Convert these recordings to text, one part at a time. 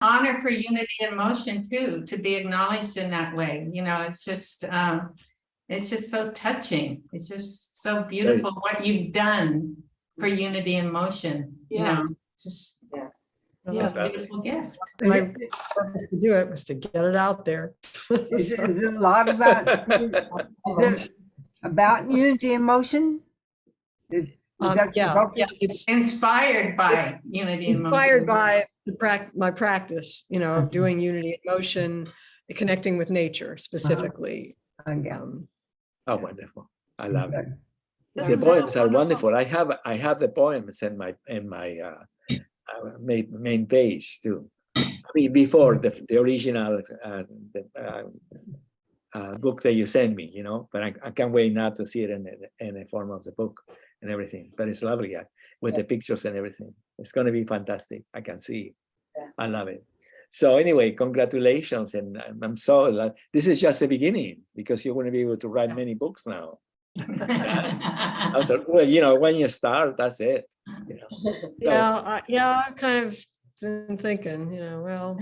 honor for unity and motion too, to be acknowledged in that way. You know, it's just so touching. It's just so beautiful what you've done for unity and motion. You know, it's just Yeah. a beautiful gift. My purpose to do it was to get it out there. Is it a lot about unity and motion? Is that the focus? yeah, it's Inspired by unity and motion. inspired by my practice, you know, of doing unity in motion, connecting with nature specifically. Oh, wonderful! I love it. The Isn't that poems are wonderful? wonderful. I have the poems in my main page too. I mean, before the original book that you sent me, you know. But I can't wait now to see it in the form of the book and everything. But it's lovely, with the pictures and everything. It's going to be fantastic. I can see. I love it. So anyway, congratulations, and I'm so this is just the beginning, because you're going to be able to write many books now. Well, you know, when you start, that's it. You know. I've kind of been thinking, you know, well,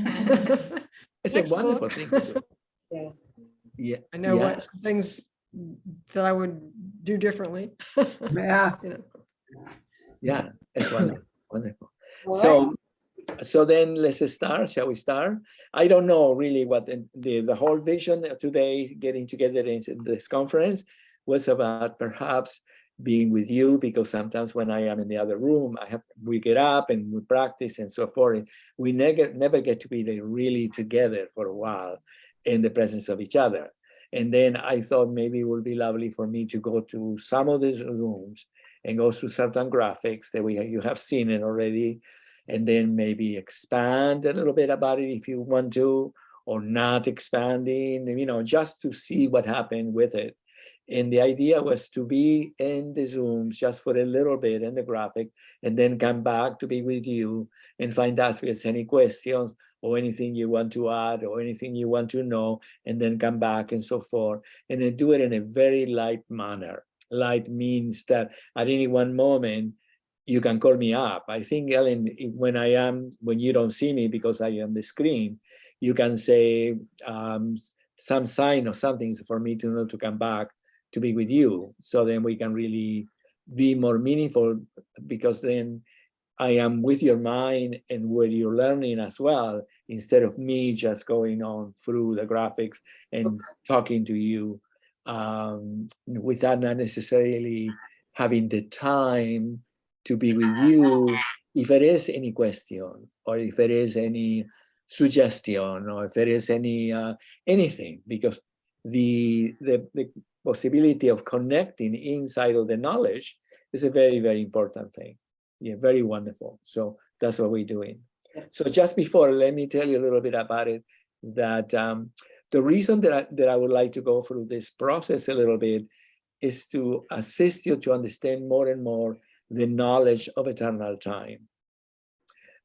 It's a wonderful thing to do. Yeah, I know what some things that I would do differently. Yeah. You know. Yeah, it's wonderful. Wonderful. So then let's start. Shall we start? I don't know really what the whole vision today, getting together in this conference, was about perhaps being with you, because sometimes when I am in the other room, we get up and we practice and so forth. And we never get to be really together for a while in the presence of each other. And then I thought maybe it would be lovely for me to go to some of these rooms and go through certain graphics that you have seen it already, and then maybe expand a little bit about it if you want to, or not expanding, you know, just to see what happened with it. And the idea was to be in the Zooms just for a little bit in the graphic, and then come back to be with you and find out if there's any questions or anything you want to add or anything you want to know, and then come back and so forth. And then do it in a very light manner. Light means that at any one moment, you can call me up. I think, Ellen, when you don't see me because I am on the screen, you can say some sign or something for me to know to come back to be with you. So then we can really be more meaningful, because then I am with your mind and with your learning as well, instead of me just going on through the graphics and talking to you without not necessarily having the time to be with you. If there is any question, or if there is any suggestion, or if there is any anything, because the possibility of connecting inside of the knowledge is a very, very important thing. Yeah, very wonderful. So that's what we're doing. So just before, let me tell you a little bit about it, that the reason that I would like to go through this process a little bit is to assist you to understand more and more the knowledge of eternal time.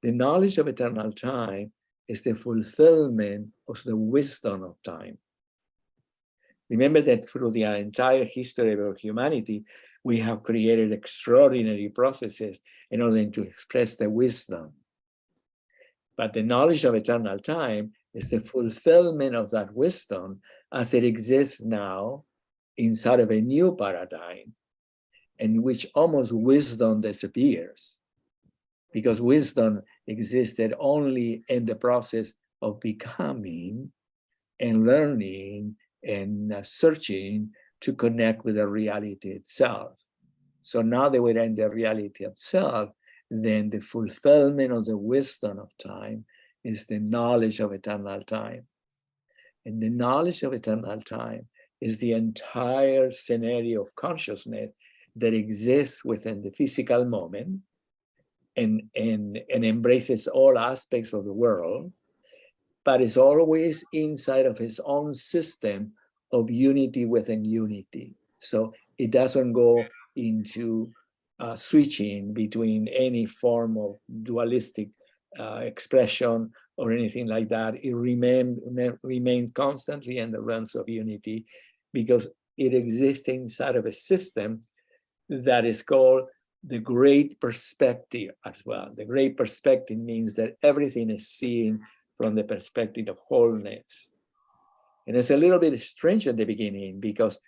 The knowledge of eternal time is the fulfillment of the wisdom of time. Remember that through the entire history of humanity, we have created extraordinary processes in order to express the wisdom. But the knowledge of eternal time is the fulfillment of that wisdom as it exists now inside of a new paradigm, in which almost wisdom disappears, because wisdom existed only in the process of becoming and learning and searching to connect with the reality itself. So now that we're in the reality itself, then the fulfillment of the wisdom of time is the knowledge of eternal time. And the knowledge of eternal time is the entire scenario of consciousness that exists within the physical moment and embraces all aspects of the world, but is always inside of his own system of unity within unity. So it doesn't go into switching between any form of dualistic expression or anything like that. It remains constantly in the realms of unity, because it exists inside of a system that is called the great perspective as well. The great perspective means that everything is seen from the perspective of wholeness. And it's a little bit strange at the beginning because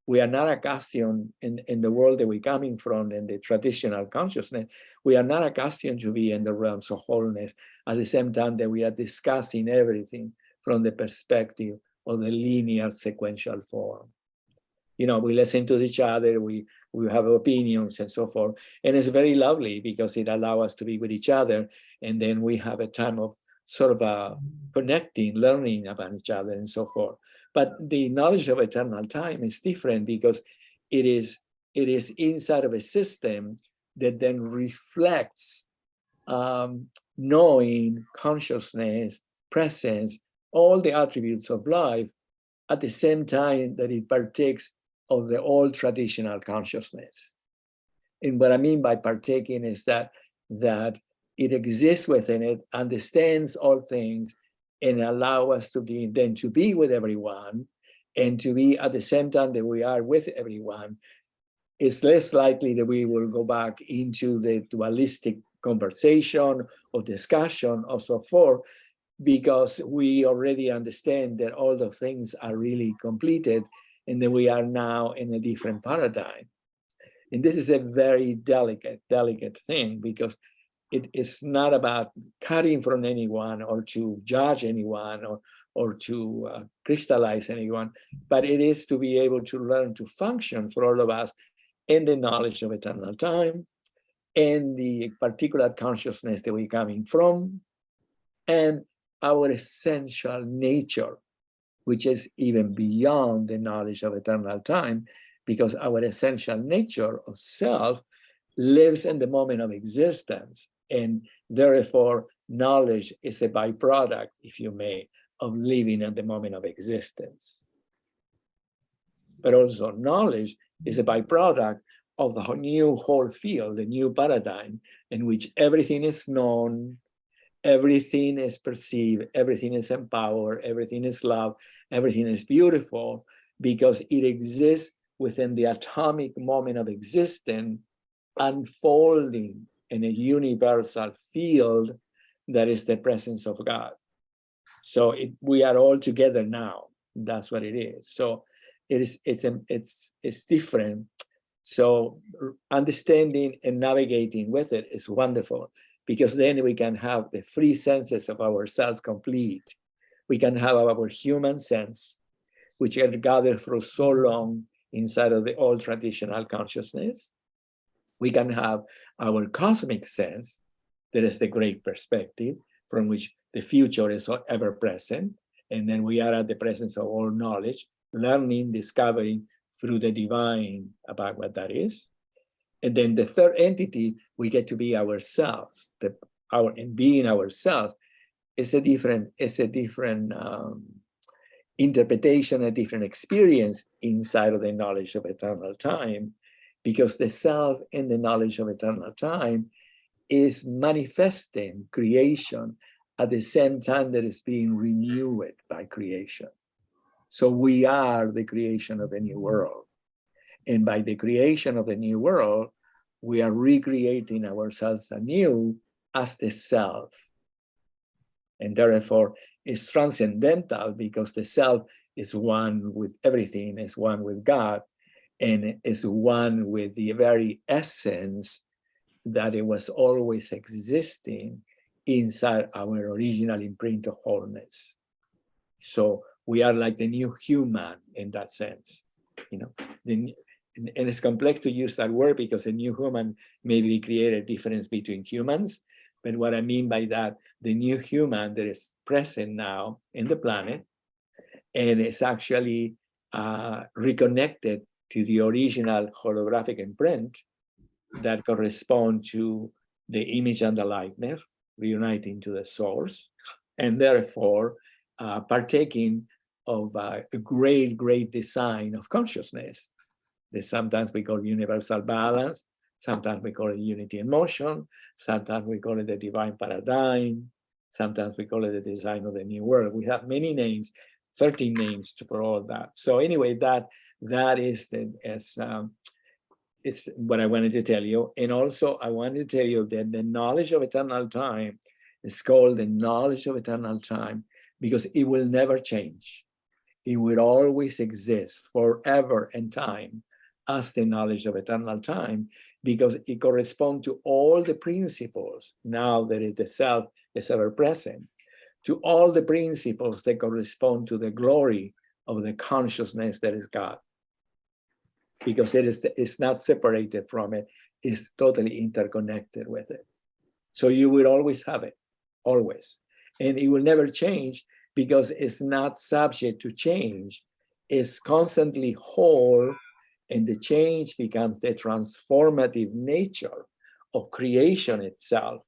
we are not accustomed in the world that we're coming from, in the traditional consciousness, we are not accustomed to be in the realms of wholeness at the same time that we are discussing everything from the perspective of the linear sequential form. You know, we listen to each other, we have opinions and so forth. And it's very lovely because it allows us to be with each other. And then we have a time of sort of connecting, learning about each other and so forth. But the knowledge of eternal time is different because it is inside of a system that then reflects knowing, consciousness, presence, all the attributes of life at the same time that it partakes of the old traditional consciousness. And what I mean by partaking is that it exists within it, understands all things, and allow us to be with everyone, and to be at the same time that we are with everyone. It's less likely that we will go back into the dualistic conversation or discussion or so forth, because we already understand that all the things are really completed and that we are now in a different paradigm. And this is a very delicate thing, because it is not about cutting from anyone or to judge anyone or to crystallize anyone, but it is to be able to learn to function for all of us in the knowledge of eternal time and the particular consciousness that we're coming from, and our essential nature, which is even beyond the knowledge of eternal time, because our essential nature of self lives in the moment of existence, and therefore knowledge is a byproduct, if you may, of living at the moment of existence. But also knowledge is a byproduct of the new whole field, the new paradigm in which everything is known, everything is perceived, everything is empowered, everything is love, everything is beautiful, because it exists within the atomic moment of existence, unfolding in a universal field that is the presence of God. So we are all together now. That's what it is. So it's different. So understanding and navigating with it is wonderful, because then we can have the three senses of ourselves complete. We can have our human sense, which are gathered through so long inside of the old traditional consciousness. We can have our cosmic sense, that is the great perspective from which the future is ever present. And then we are at the presence of all knowledge, learning, discovering through the divine about what that is. And then the third entity, we get to be ourselves. And being ourselves is a different interpretation, a different experience inside of the knowledge of eternal time, because the self in the knowledge of eternal time is manifesting creation at the same time that it's being renewed by creation. So we are the creation of a new world. And by the creation of the new world, we are recreating ourselves anew as the self. And therefore, it's transcendental, because the self is one with everything, is one with God, and is one with the very essence that it was always existing inside our original imprint of wholeness. So we are like the new human in that sense, you know. And it's complex to use that word, because a new human maybe create a difference between humans. But what I mean by that, the new human that is present now in the planet, and is actually reconnected to the original holographic imprint that correspond to the image and the likeness, reuniting to the source, and therefore partaking of a great design of consciousness that sometimes we call universal balance, sometimes we call it unity in motion, sometimes we call it the divine paradigm, sometimes we call it the design of the new world. We have many names, 13 names for all that. So anyway, that is it's what I wanted to tell you. And also I wanted to tell you that the knowledge of eternal time It's called the knowledge of eternal time because it will never change. It will always exist forever and time as the knowledge of eternal time because it corresponds to all the principles. Now that the self is ever present, to all the principles that correspond to the glory of the consciousness that is God. Because it's not separated from it, it's totally interconnected with it. So you will always have it, always. And it will never change because it's not subject to change. It's constantly whole, and the change becomes the transformative nature of creation itself.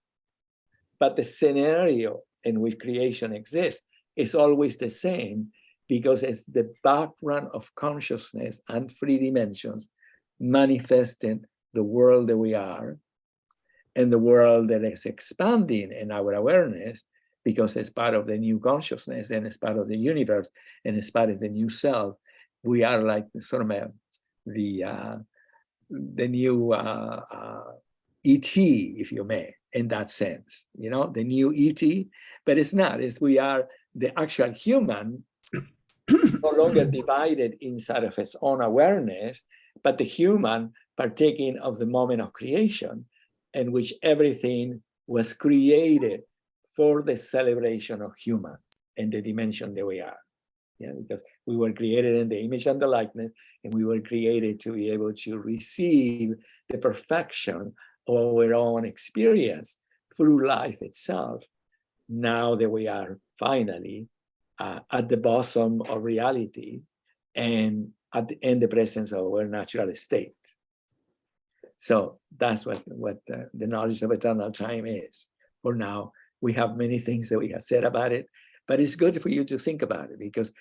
But the scenario in which creation exists is always the same because it's the background of consciousness and 3 dimensions manifesting the world that we are and the world that is expanding in our awareness because it's part of the new consciousness and it's part of the universe and it's part of the new self. We are like sort of the new ET, if you may, in that sense, you know, the new ET, but it's not, we are the actual human, no longer divided inside of its own awareness, but the human partaking of the moment of creation in which everything was created for the celebration of human and the dimension that we are. Yeah, because we were created in the image and the likeness, and we were created to be able to receive the perfection of our own experience through life itself. Now that we are finally at the bosom of reality and in the presence of our natural state. So that's what the knowledge of eternal time is. For now, we have many things that we have said about it, but it's good for you to think about it because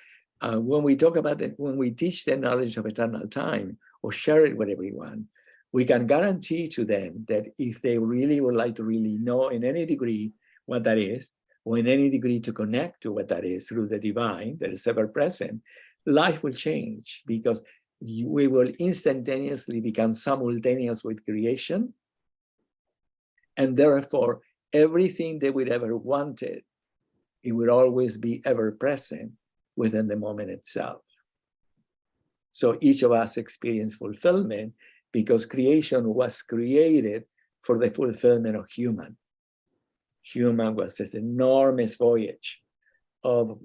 when we talk about it, when we teach the knowledge of eternal time or share it with everyone, we can guarantee to them that if they really would like to really know in any degree what that is, or in any degree to connect to what that is through the divine that is ever present, life will change because we will instantaneously become simultaneous with creation. And therefore, everything that we ever wanted, it will always be ever present within the moment itself. So each of us experience fulfillment because creation was created for the fulfillment of human. Human was this enormous voyage of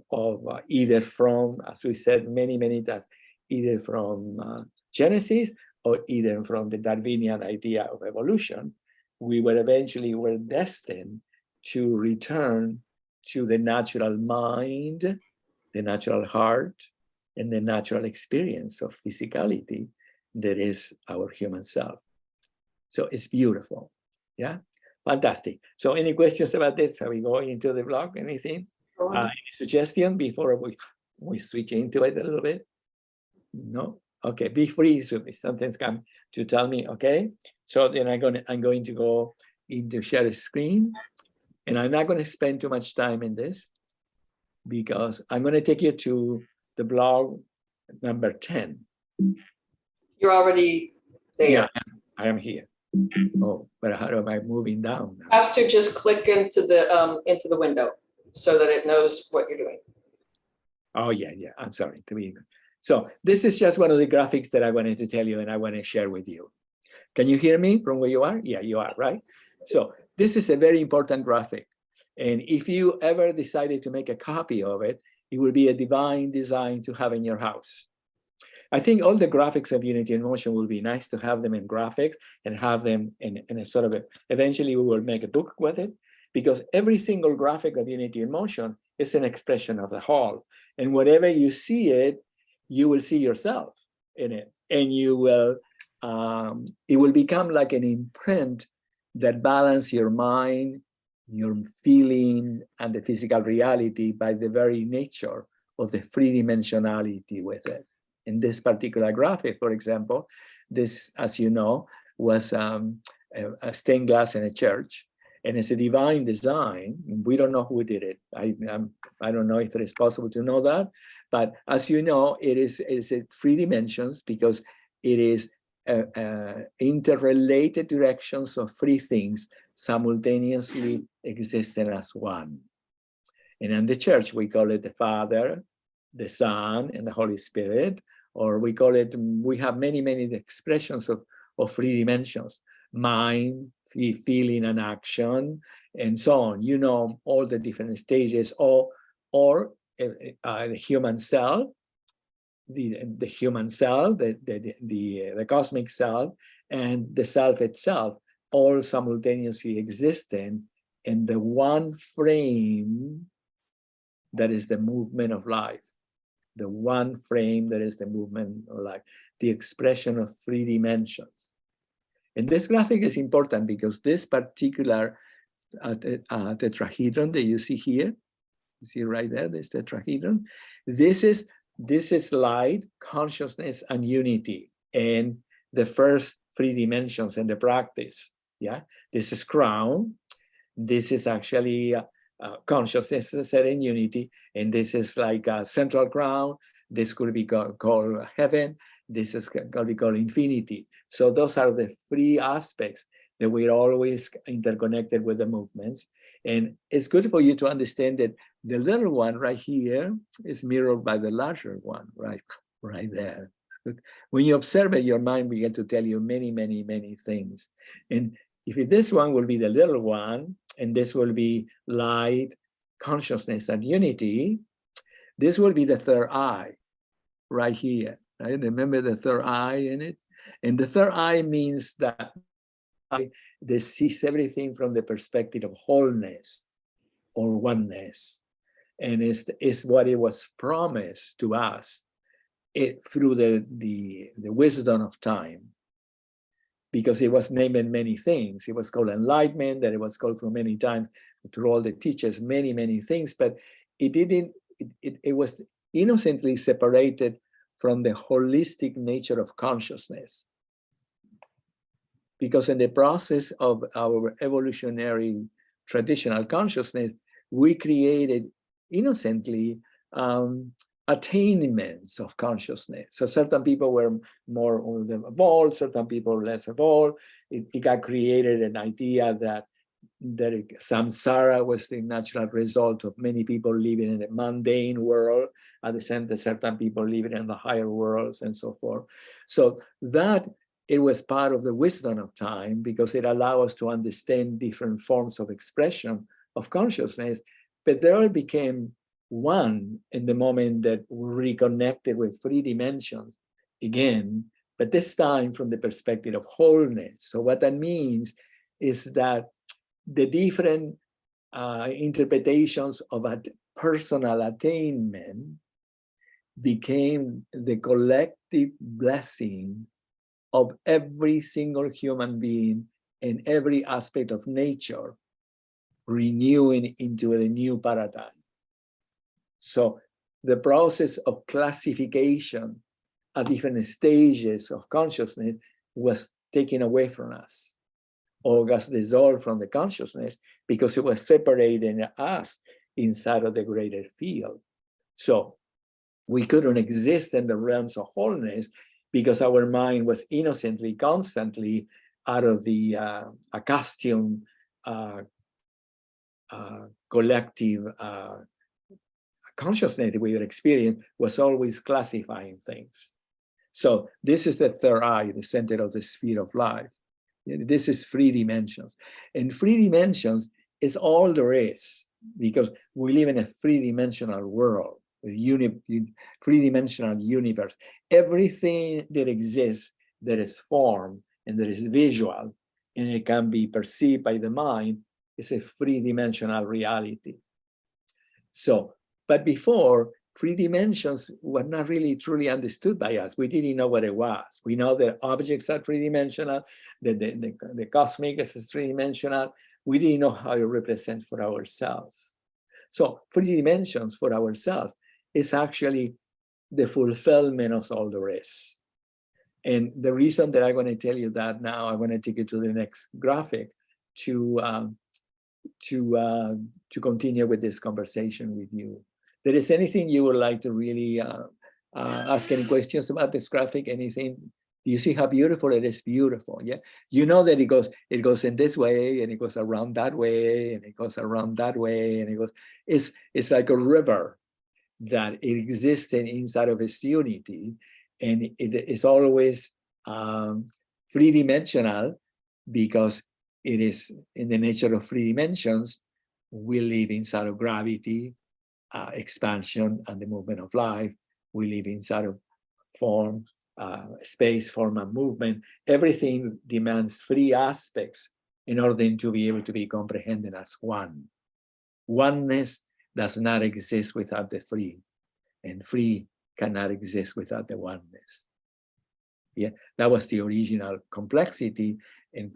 either from, as we said many, many times, either from Genesis or either from the Darwinian idea of evolution. We were eventually destined to return to the natural mind, the natural heart, and the natural experience of physicality that is our human self. So it's beautiful, yeah? Fantastic. So any questions about this? Are we going into the blog? Anything? Any suggestion before we switch into it a little bit? No? Okay, be free if something's come to tell me, okay? So then I'm going to go into share a screen, and I'm not going to spend too much time in this because I'm going to take you to the blog number 10. You're already there. Yeah, I am here. Oh, but how am I moving down now? You have to just click into the window so that it knows what you're doing. Oh, yeah, I'm sorry. So this is just one of the graphics that I wanted to tell you and I want to share with you. Can you hear me from where you are? Yeah, you are, right? So this is a very important graphic. And if you ever decided to make a copy of it, it will be a divine design to have in your house. I think all the graphics of Unity in Motion will be nice to have them in graphics and have them in a sort of eventually we will make a book with it because every single graphic of Unity in Motion is an expression of the whole. And whenever you see it, you will see yourself in it. And you will, it will become like an imprint that balances your mind, your feeling, and the physical reality by the very nature of the 3-dimensionality with it. In this particular graphic, for example, this, as you know, was a stained glass in a church, and it's a divine design. We don't know who did it. I don't know if it is possible to know that, but as you know, it's 3 dimensions because it is interrelated directions of 3 things simultaneously existing as one. And in the church, we call it the Father, the Son, and the Holy Spirit, or we call it, we have many, many expressions of 3 dimensions: mind, feeling, and action, and so on. You know, all the different stages, or the human self, the human self, the cosmic self, and the self itself, all simultaneously existing in the one frame that is the movement of life. The one frame that is the movement of life, the expression of 3 dimensions. And this graphic is important because this particular tetrahedron that you see here, you see right there, this tetrahedron, this is light, consciousness, and unity, and the first 3 dimensions in the practice. Yeah, this is crown, this is actually consciousness and unity, and this is like a central crown. This could be called heaven. This is going to be called infinity. So those are the 3 aspects that we're always interconnected with the movements. And it's good for you to understand that the little one right here is mirrored by the larger one, right there. It's good. When you observe it, your mind begins to tell you many, many, many things. And if this one will be the little one, and this will be light, consciousness, and unity, this will be the third eye right here. Right? Remember the third eye in it? And the third eye means that this sees everything from the perspective of wholeness or oneness. And it's what it was promised to us through the wisdom of time. Because it was named many things. It was called enlightenment, that it was called for many times through all the teachers, many, many things, but it was innocently separated from the holistic nature of consciousness. Because in the process of our evolutionary traditional consciousness, we created innocently attainments of consciousness. So certain people were more evolved, certain people were less evolved. It got created an idea that samsara was the natural result of many people living in a mundane world, at the same time certain people living in the higher worlds and so forth. So that it was part of the wisdom of time because it allowed us to understand different forms of expression of consciousness, but they all became one in the moment that we reconnected with 3 dimensions again, but this time from the perspective of wholeness. So what that means is that the different interpretations of a personal attainment became the collective blessing of every single human being in every aspect of nature, renewing into a new paradigm. So the process of classification at different stages of consciousness was taken away from us, or was dissolved from the consciousness because it was separating us inside of the greater field. So we couldn't exist in the realms of wholeness because our mind was innocently, constantly out of the accustomed collective consciousness that we would experience was always classifying things. So this is the third eye, the center of the sphere of life. This is 3 dimensions. And 3 dimensions is all there is because we live in a 3-dimensional world, a 3-dimensional universe. Everything that exists that is form and that is visual and it can be perceived by the mind is a 3-dimensional reality. So, but before, 3 dimensions were not really truly understood by us. We didn't know what it was. We know that objects are 3-dimensional, that the cosmic is 3-dimensional. We didn't know how it represents for ourselves. So 3 dimensions for ourselves is actually the fulfillment of all the rest. And the reason that I'm going to tell you that now, I'm going to take you to the next graphic to continue with this conversation with you. There is anything you would like to really ask any questions about this graphic? Anything Do you see how beautiful it is? Beautiful, yeah. You know that it goes in this way, and it goes around that way, and it goes around that way, and it goes. It's like a river that it exists inside of its unity, and it is always three-dimensional, because it is in the nature of three dimensions. We live inside of gravity, expansion, and the movement of life. We live inside of form, space, form, and movement. Everything demands three aspects in order to be able to be comprehended as one. Oneness does not exist without the three, and three cannot exist without the oneness. Yeah, that was the original complexity, and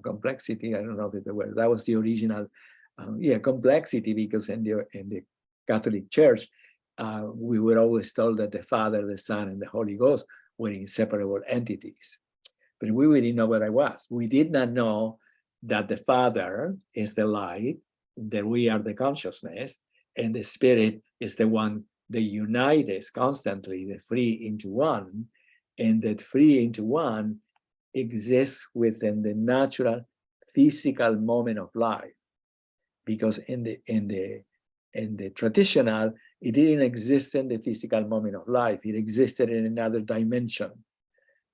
complexity, I don't know if the word, that was the original complexity, because in the Catholic Church, we were always told that the Father, the Son, and the Holy Ghost were inseparable entities. But we didn't know what it was. We did not know that the Father is the light, that we are the consciousness, and the Spirit is the one that unites constantly the three into one, and that three into one exists within the natural physical moment of life. Because in the traditional, it didn't exist in the physical moment of life. It existed in another dimension.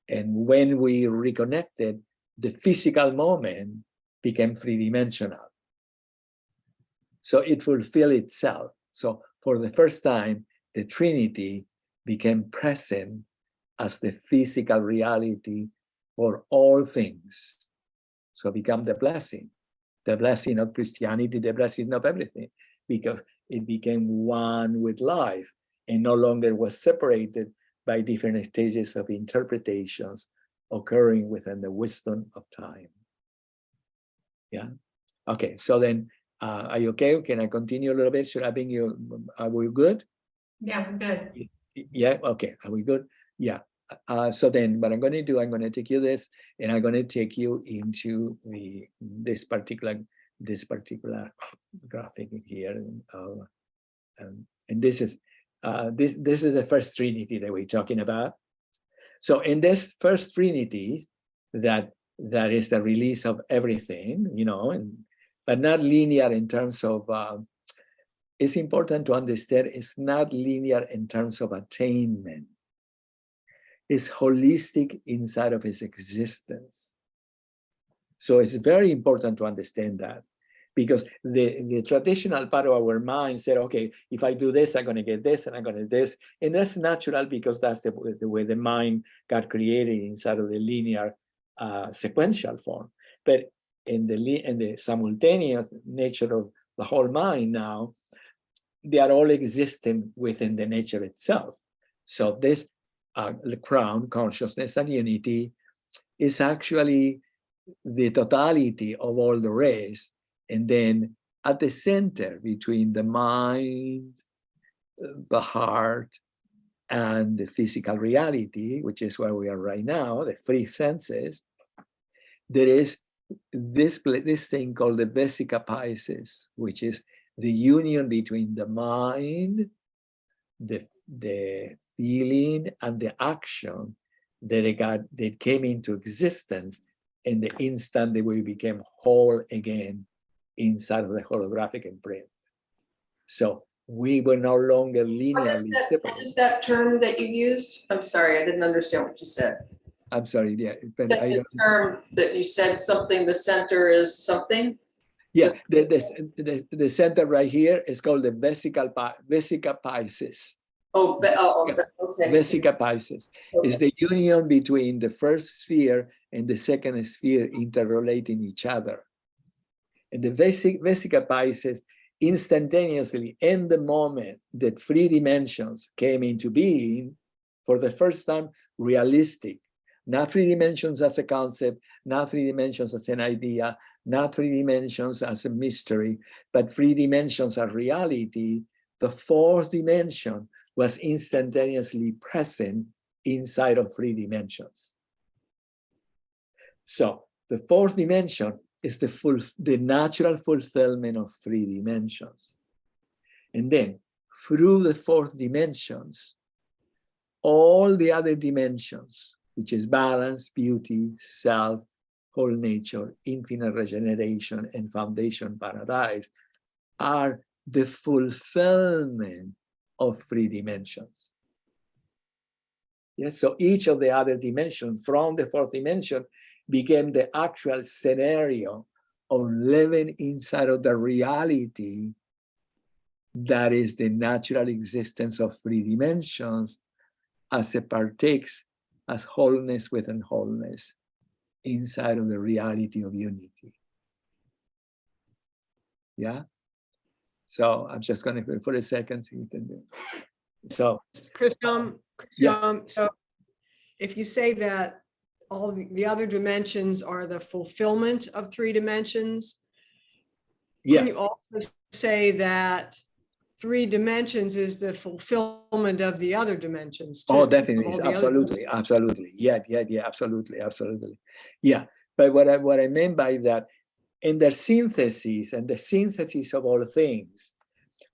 And when we reconnected, the physical moment became three-dimensional. So it fulfilled itself. So for the first time, the Trinity became present as the physical reality for all things. So become the blessing of Christianity, the blessing of everything, because it became one with life and no longer was separated by different stages of interpretations occurring within the wisdom of time. Yeah. Okay. So then, are you okay? Can I continue a little bit? Should I bring you? Are we good? Yeah, we're good. Yeah. Okay. Are we good? Yeah. So then, what I'm going to do, I'm going to take you this, and I'm going to take you into this particular graphic here, and this is the first Trinity that we're talking about. So in this first Trinity, that is the release of everything, but not linear in terms of. It's important to understand it's not linear in terms of attainment. Is holistic inside of its existence. So it's very important to understand that, because the traditional part of our mind said, okay, if I do this, I'm going to get this, and I'm going to this. And that's natural, because that's the way the mind got created inside of the linear sequential form. But in the simultaneous nature of the whole mind now, they are all existing within the nature itself. So this the crown, consciousness, and unity is actually the totality of all the rest. And then at the center between the mind, the heart, and the physical reality, which is where we are right now, the three senses, there is this thing called the vesica piscis, which is the union between the mind, the feeling, and the action that came into existence in the instant that we became whole again inside of the holographic imprint. So we were no longer linearly separate. What is that term that you used? I'm sorry, I didn't understand what you said. I'm sorry, yeah. But The term that you said, something, the center is something? Yeah, the center right here is called the vesica piscis. Okay. Vesica piscis is the union between the first sphere and the second sphere interrelating each other. And the vesica piscis, instantaneously, in the moment that three dimensions came into being, for the first time, realistic. Not three dimensions as a concept, not three dimensions as an idea, not three dimensions as a mystery, but three dimensions as reality. The fourth dimension was instantaneously present inside of three dimensions. So the fourth dimension is the natural fulfillment of three dimensions. And then through the fourth dimensions, all the other dimensions which is balance, beauty, self, whole nature, infinite regeneration, and foundation paradise, are the fulfillment of 3 dimensions. Yes, so each of the other dimensions from the 4th dimension became the actual scenario of living inside of the reality that is the natural existence of 3 dimensions as it partakes as wholeness within wholeness inside of the reality of unity. Yeah? So I'm just going to, for a second, so you can do. So, Cristiam, Yeah. so if you say that all the other dimensions are the fulfillment of 3 dimensions, can yes. you also say that 3 dimensions is the fulfillment of the other dimensions too? Oh, definitely. Of all the other Absolutely. Absolutely. Yeah. Absolutely. Absolutely. Yeah. But what I meant by that, in the synthesis of all things,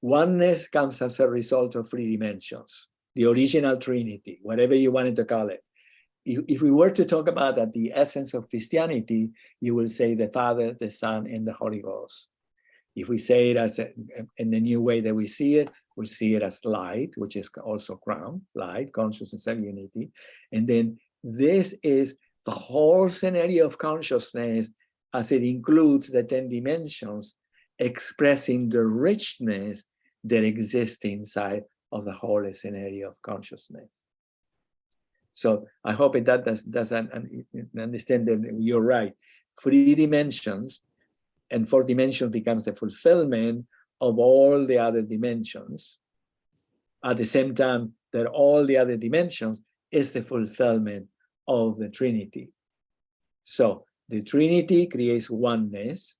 oneness comes as a result of 3 dimensions, the original Trinity, whatever you wanted to call it. If we were to talk about that, the essence of Christianity, you will say the Father, the Son, and the Holy Ghost. If we say it as in the new way that we see it, we see it as light, which is also crown, light, consciousness, and unity. And then this is the whole scenario of consciousness as it includes the 10 dimensions, expressing the richness that exists inside of the whole scenario of consciousness. So I hope that doesn't understand that you're right. 3 dimensions and 4th dimension becomes the fulfillment of all the other dimensions. At the same time that all the other dimensions is the fulfillment of the Trinity. So the Trinity creates oneness,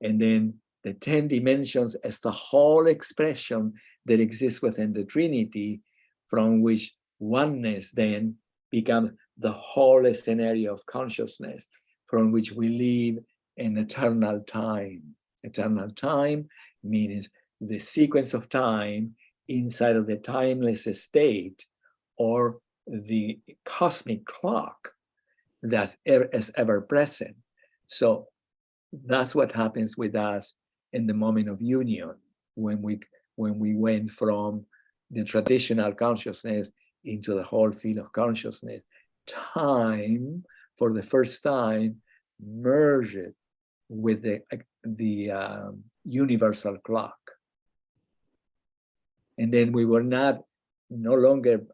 and then the 10 dimensions as the whole expression that exists within the Trinity, from which oneness then becomes the whole scenario of consciousness, from which we live in eternal time. Eternal time means the sequence of time inside of the timeless state, or the cosmic clock that is ever present. So that's what happens with us in the moment of union, when we went from the traditional consciousness into the whole field of consciousness. Time, for the first time, merged with the universal clock. And then we were no longer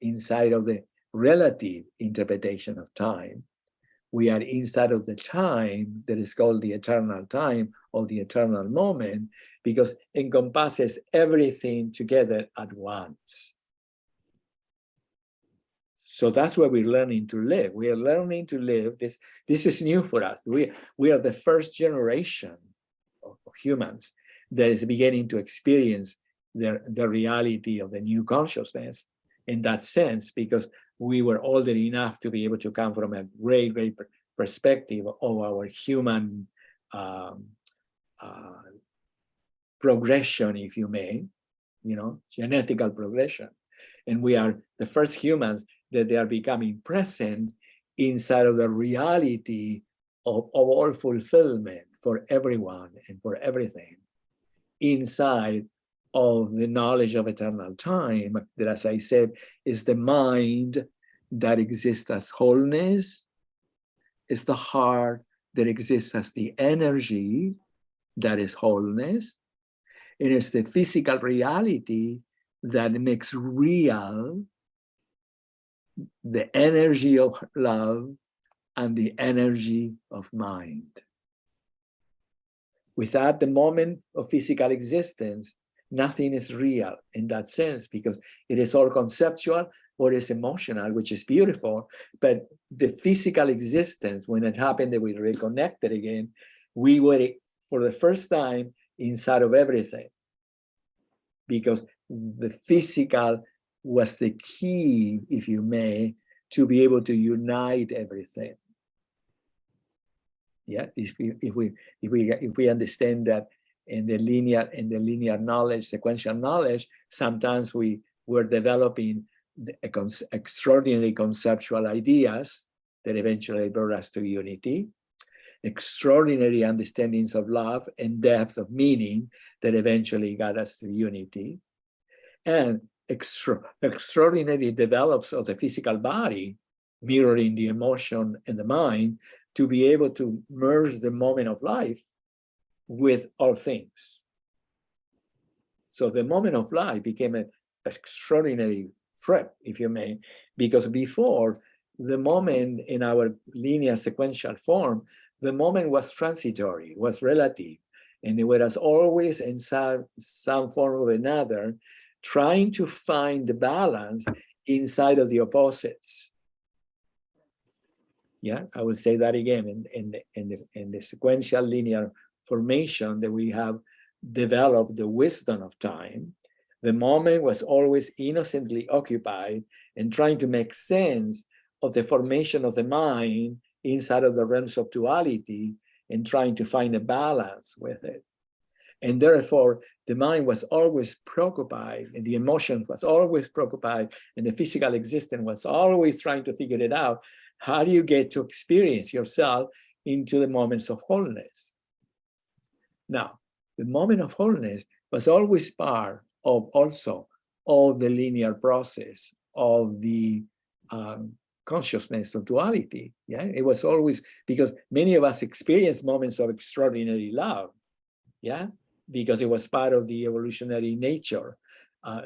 inside of the relative interpretation of time. We are inside of the time that is called the eternal time, or the eternal moment, because it encompasses everything together at once. So that's where we're learning to live. We are learning to live. This is new for us. We are the first generation of humans that is beginning to experience the reality of the new consciousness in that sense, because we were older enough to be able to come from a great perspective of our human progression, if you may, genetical progression. And we are the first humans that they are becoming present inside of the reality of all fulfillment for everyone and for everything, inside of the knowledge of eternal time, that, as I said, is the mind that exists as wholeness, is the heart that exists as the energy that is wholeness, and it's the physical reality that makes real the energy of love and the energy of mind. Without the moment of physical existence, nothing is real in that sense, because it is all conceptual or it's emotional, which is beautiful. But the physical existence, when it happened that we reconnected again, we were for the first time inside of everything, because the physical was the key, if you may, to be able to unite everything. Yeah, if we understand that in the linear knowledge, sequential knowledge, sometimes we were developing extraordinary conceptual ideas that eventually brought us to unity, extraordinary understandings of love and depth of meaning that eventually got us to unity, and extraordinary develops of the physical body, mirroring the emotion and the mind, to be able to merge the moment of life with all things. So the moment of life became an extraordinary trip, if you may, because before, the moment in our linear sequential form, the moment was transitory, was relative, and it was always in some form or another, trying to find the balance inside of the opposites. Yeah, I would say that again, in the sequential linear formation that we have developed the wisdom of time, the moment was always innocently occupied and trying to make sense of the formation of the mind inside of the realms of duality and trying to find a balance with it. And therefore, the mind was always preoccupied, and the emotion was always preoccupied, and the physical existence was always trying to figure it out. How do you get to experience yourself into the moments of wholeness? Now, the moment of wholeness was always part of also of the linear process of the consciousness of duality. Yeah, it was always, because many of us experience moments of extraordinary love. Yeah, because it was part of the evolutionary nature.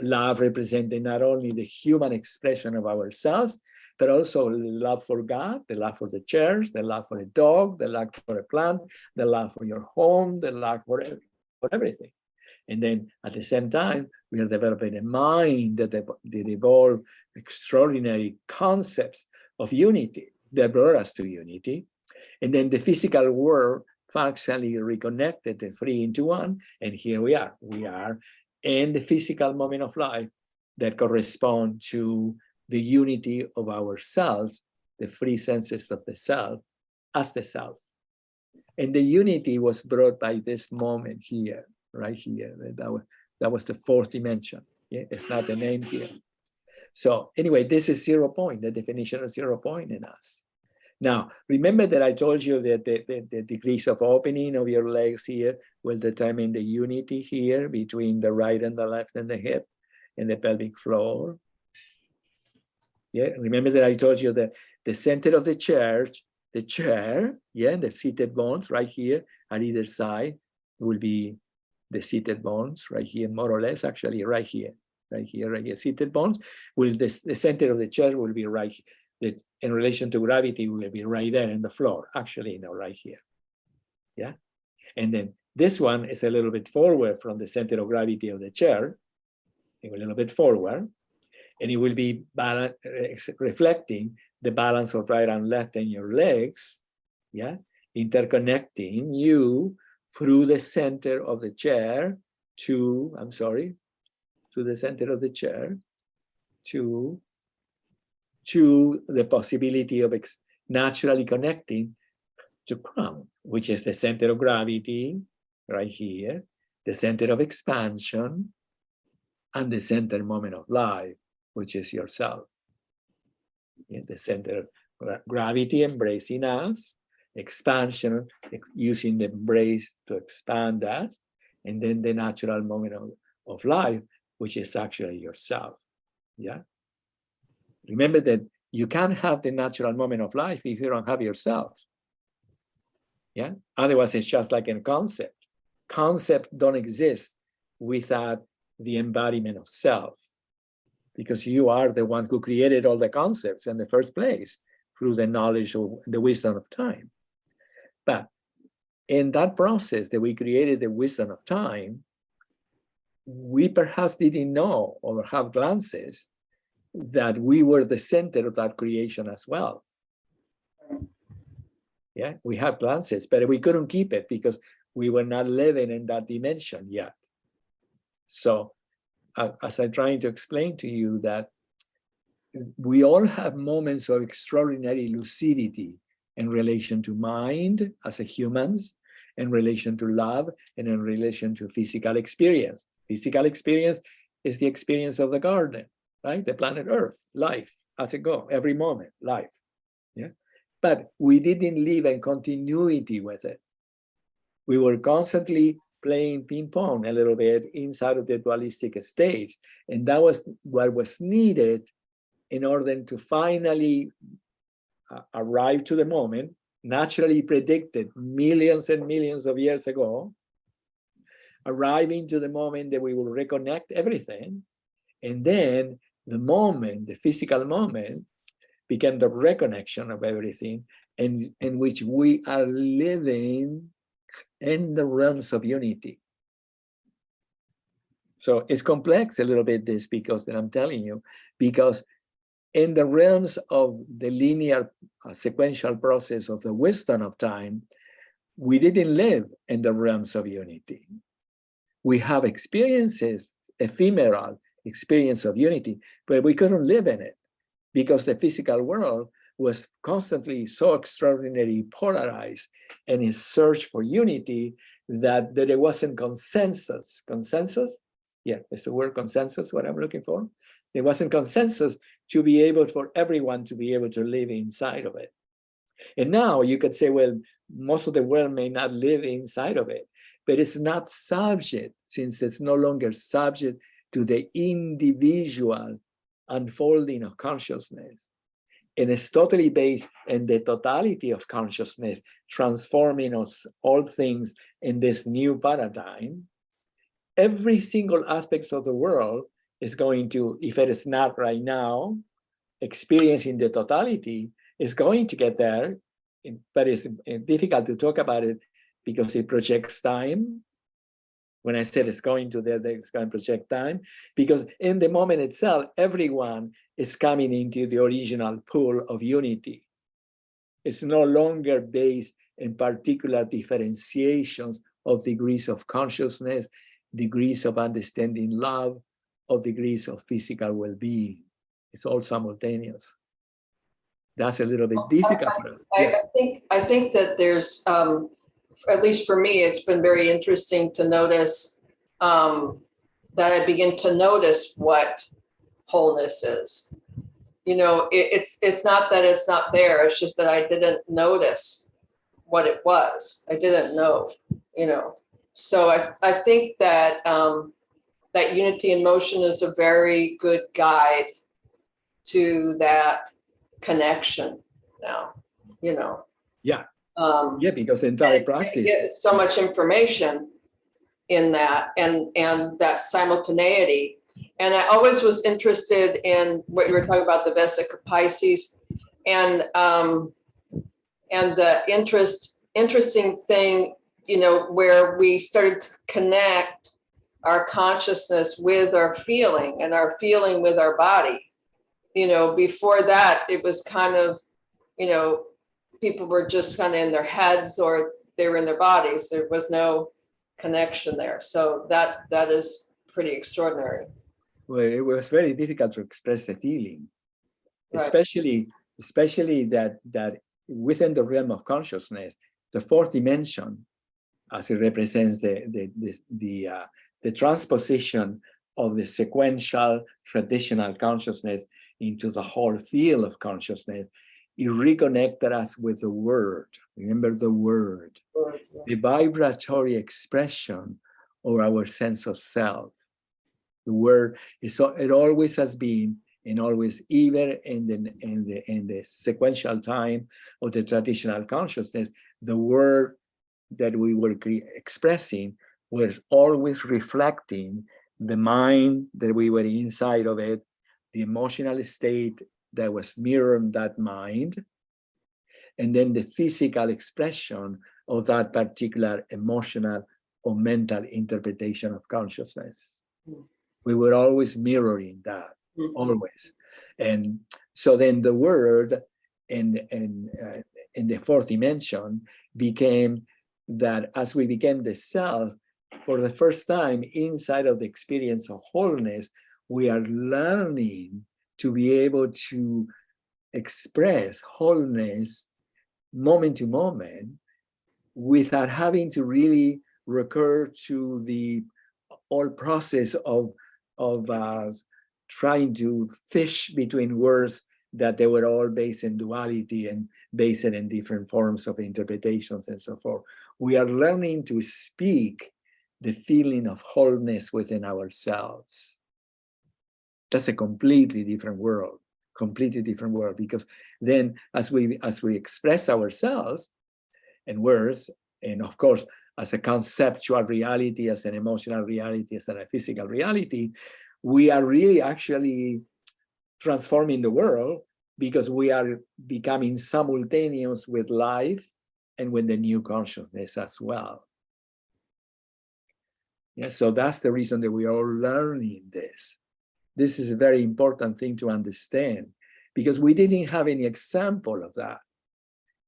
Love represented not only the human expression of ourselves, but also love for God, the love for the church, the love for a dog, the love for a plant, the love for your home, the love for everything. And then at the same time, we are developing a mind that evolve extraordinary concepts of unity that brought us to unity. And then the physical world functionally reconnected the three into one. And here we are. We are in the physical moment of life that correspond to the unity of ourselves, the three senses of the self, as the self. And the unity was brought by this moment here, right here. That was the fourth dimension. Yeah? It's not a name here. So anyway, this is 0 point, the definition of 0 point in us. Now, remember that I told you that the degrees of opening of your legs here will determine the unity here between the right and the left and the hip and the pelvic floor. Yeah, remember that I told you that the center of the chair, yeah, the seated bones right here on either side will be the seated bones right here, more or less, actually right here. Seated bones will, the center of the chair will be right here. In relation to gravity will be right there in the floor, actually, right here. Yeah. And then this one is a little bit forward from the center of gravity of the chair, a little bit forward, and it will be reflecting the balance of right and left in your legs, yeah, interconnecting you through the center of the chair to, to the center of the chair to the possibility of naturally connecting to crown, which is the center of gravity right here, the center of expansion, and the center moment of life, which is yourself. Yeah, the center of gravity embracing us, expansion, using the embrace to expand us, and then the natural moment of life, which is actually yourself. Yeah. Remember that you can't have the natural moment of life if you don't have yourself. Yeah. Otherwise, it's just like a concept. Concepts don't exist without the embodiment of self, because you are the one who created all the concepts in the first place through the knowledge of the wisdom of time. But in that process that we created the wisdom of time, we perhaps didn't know or have glances that we were the center of that creation as well. Yeah, we had glances, but we couldn't keep it because we were not living in that dimension yet. So as I'm trying to explain to you that we all have moments of extraordinary lucidity in relation to mind as a humans, in relation to love, and in relation to physical experience. Physical experience is the experience of the garden. right? The planet Earth, life, as it go, every moment, life. Yeah. But we didn't live in continuity with it. We were constantly playing ping pong a little bit inside of the dualistic stage. And that was what was needed in order to finally arrive to the moment, naturally predicted millions and millions of years ago, arriving to the moment that we will reconnect everything. And then the moment, the physical moment, became the reconnection of everything, and in which we are living in the realms of unity. So it's complex a little bit, this, because that I'm telling you, because in the realms of the linear sequential process of the wisdom of time, we didn't live in the realms of unity. We have experiences, ephemeral experience of unity, but we couldn't live in it because the physical world was constantly so extraordinarily polarized in its search for unity that there wasn't consensus. Consensus? Yeah, it's the word consensus, what I'm looking for. There wasn't consensus to be able for everyone to be able to live inside of it. And now you could say, well, most of the world may not live inside of it, but it's not subject, since it's no longer subject to the individual unfolding of consciousness. And it's totally based in the totality of consciousness, transforming us all things in this new paradigm. Every single aspect of the world is going to, if it is not right now, experiencing the totality, is going to get there, but it's difficult to talk about it because it projects time. When I said it's going to there, it's going to project time, because in the moment itself, everyone is coming into the original pool of unity. It's no longer based in particular differentiations of degrees of consciousness, degrees of understanding love, or degrees of physical well-being. It's all simultaneous. That's a little bit difficult for us. I think that there's, at least for me, it's been very interesting to notice that I begin to notice what wholeness is. You know, it's not that it's not there. It's just that I didn't notice what it was. I didn't know, you know. So I think that that unity in motion is a very good guide to that connection now, you know. Yeah. Yeah, because the entire practice. So much information in that, and that simultaneity. And I always was interested in what you were talking about, the Vesica Pisces, and the interesting thing, you know, where we started to connect our consciousness with our feeling and our feeling with our body. You know, before that, it was kind of, you know, people were just kind of in their heads or they were in their bodies. There was no connection there. So that is pretty extraordinary. Well, it was very difficult to express the feeling, Right. especially that within the realm of consciousness, the fourth dimension, as it represents the transposition of the sequential traditional consciousness into the whole field of consciousness, it reconnected us with the word. Remember the word, the vibratory expression of our sense of self. The word is, it always has been, and always, even in the sequential time of the traditional consciousness, the word that we were expressing was always reflecting the mind that we were inside of it, the emotional state that was mirroring that mind, and then the physical expression of that particular emotional or mental interpretation of consciousness. We were always mirroring that, always. And so then the word in the fourth dimension became that as we became the self, for the first time inside of the experience of wholeness, we are learning to be able to express wholeness moment to moment without having to really recur to the whole process of trying to fish between words that they were all based in duality and based in different forms of interpretations and so forth. We are learning to speak the feeling of wholeness within ourselves. That's a completely different world, because then as we express ourselves in words, and of course, as a conceptual reality, as an emotional reality, as a physical reality, we are really actually transforming the world, because we are becoming simultaneous with life and with the new consciousness as well. Yeah, so that's the reason that we are all learning this. This is a very important thing to understand, because we didn't have any example of that.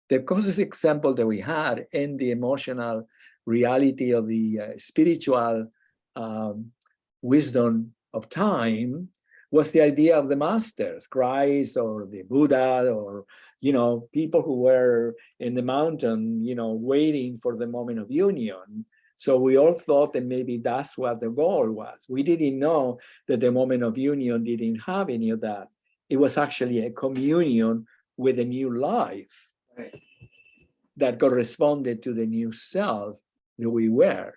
The closest example that we had in the emotional reality of the spiritual wisdom of time was the idea of the masters, Christ or the Buddha, or, you know, people who were in the mountain, you know, waiting for the moment of union. So we all thought that maybe that's what the goal was. We didn't know that the moment of union didn't have any of that. It was actually a communion with a new life. Right. That corresponded to the new self that we were.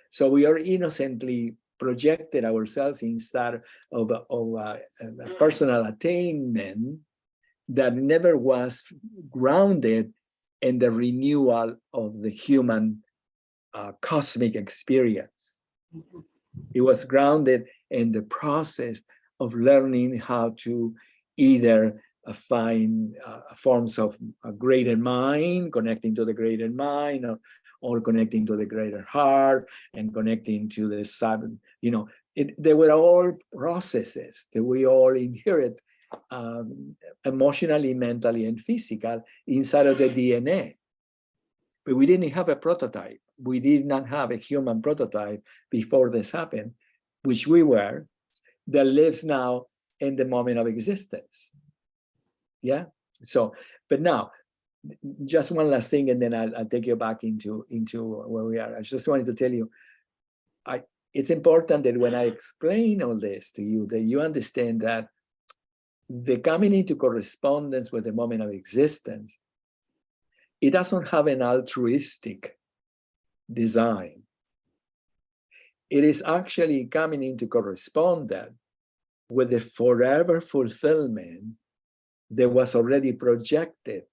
So we are innocently projected ourselves inside of a personal attainment that never was grounded in the renewal of the human cosmic experience. It was grounded in the process of learning how to either find forms of a greater mind, connecting to the greater mind, or connecting to the greater heart, and connecting to the seven, you know, they were all processes that we all inherit emotionally, mentally, and physical inside of the DNA. But we didn't have a prototype. We did not have a human prototype before this happened, which we were, that lives now in the moment of existence. Yeah. So, but now, just one last thing, and then I'll take you back into where we are. I just wanted to tell you, it's important that when I explain all this to you, that you understand that the coming into correspondence with the moment of existence, it doesn't have an altruistic design. It is actually coming into correspondence with the forever fulfillment that was already projected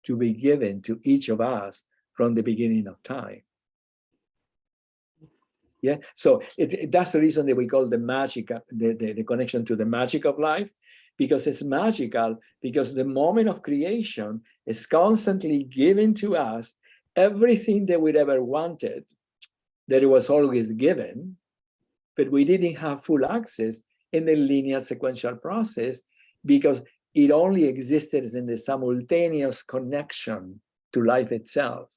to be given to each of us from the beginning of time. Yeah, so that's the reason that we call the magic, the connection to the magic of life, because it's magical, because the moment of creation is constantly giving to us everything that we ever wanted, that it was always given, but we didn't have full access in the linear sequential process, because it only existed in the simultaneous connection to life itself.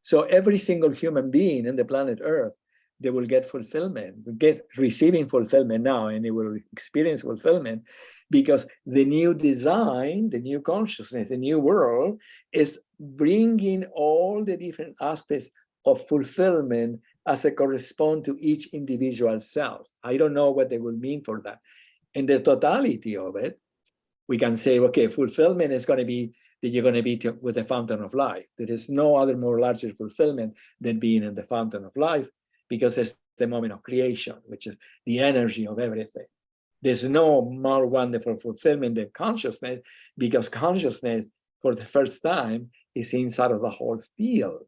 So every single human being in the planet Earth, they will get fulfillment, receiving fulfillment now, and they will experience fulfillment, because the new design, the new consciousness, the new world is bringing all the different aspects of fulfillment as it corresponds to each individual self. I don't know what they will mean for that. In the totality of it, we can say, okay, fulfillment is going to be that you're going to be with the fountain of life. There is no other more larger fulfillment than being in the fountain of life, because it's the moment of creation, which is the energy of everything. There's no more wonderful fulfillment than consciousness, because consciousness, for the first time, is inside of the whole field.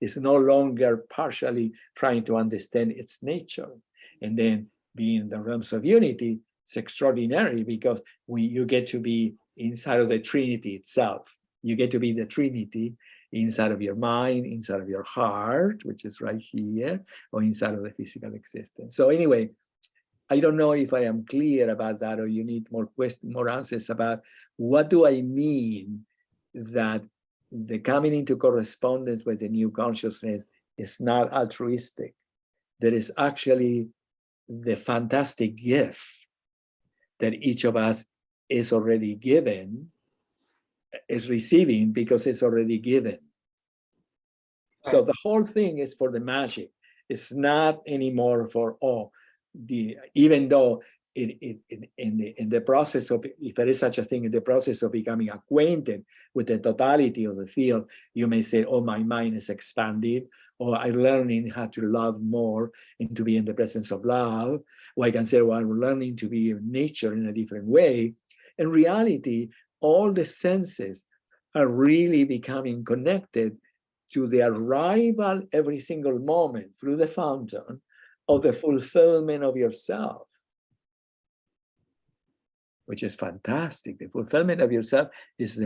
It's no longer partially trying to understand its nature. And then being in the realms of unity, it's extraordinary, because you get to be inside of the Trinity itself. You get to be the Trinity inside of your mind, inside of your heart, which is right here, or inside of the physical existence. So anyway, I don't know if I am clear about that, or you need more questions, more answers about what do I mean that the coming into correspondence with the new consciousness is not altruistic. There is actually the fantastic gift that each of us is already given, is receiving, because it's already given. So the whole thing is for the magic. It's not anymore for, oh, even though in the process of, if there is such a thing, in the process of becoming acquainted with the totality of the field, you may say, oh, my mind is expanded, or I'm learning how to love more and to be in the presence of love. Or I can say, well, I'm learning to be in nature in a different way. In reality, all the senses are really becoming connected to the arrival every single moment through the fountain of the fulfillment of yourself, which is fantastic. The fulfillment of yourself is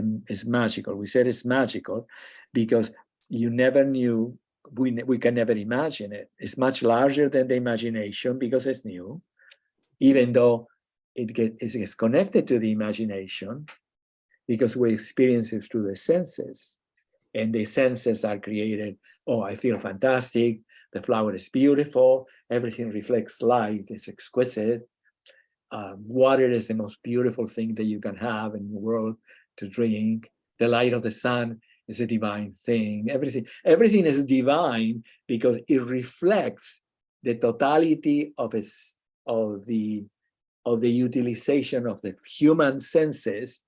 magical. We said it's magical because you never knew, we can never imagine it. It's much larger than the imagination because it's new, even though it gets connected to the imagination because we experience it through the senses. And the senses are created, oh, I feel fantastic, the flower is beautiful, everything reflects light, it's exquisite. Water is the most beautiful thing that you can have in the world to drink. The light of the sun is a divine thing. Everything is divine because it reflects the totality of the utilization of the human senses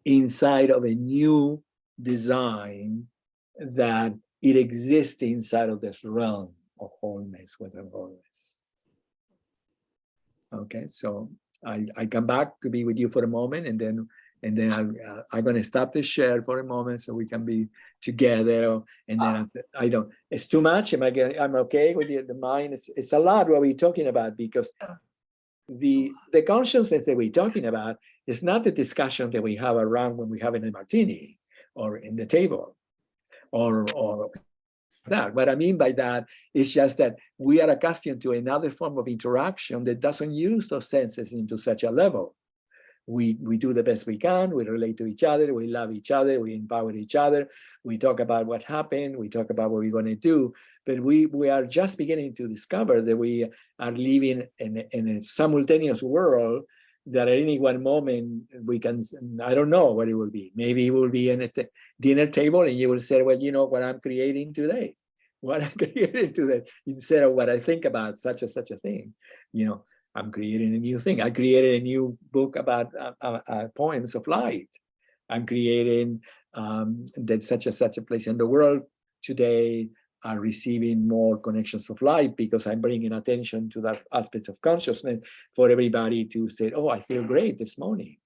inside of a new design that it exists inside of this realm of wholeness within wholeness. Okay, so I come back to be with you for a moment, and then I'm going to stop the share for a moment so we can be together. And then I don't. It's too much. I'm okay with the mind. It's a lot what we're talking about because the consciousness that we're talking about is not the discussion that we have around when we have in a martini or in the table or that. What I mean by that is just that we are accustomed to another form of interaction that doesn't use those senses into such a level. We do the best we can, we relate to each other, we love each other, we empower each other, we talk about what happened, we talk about what we're going to do, but we are just beginning to discover that we are living in a simultaneous world that at any one moment we can, I don't know what it will be. Maybe it will be in a dinner table and you will say, well, you know what I'm creating today, instead of what I think about such a thing, you know. I'm creating a new thing. I created a new book about poems of light. I'm creating that such a place in the world today are receiving more connections of light because I'm bringing attention to that aspect of consciousness for everybody to say, oh, I feel great this morning,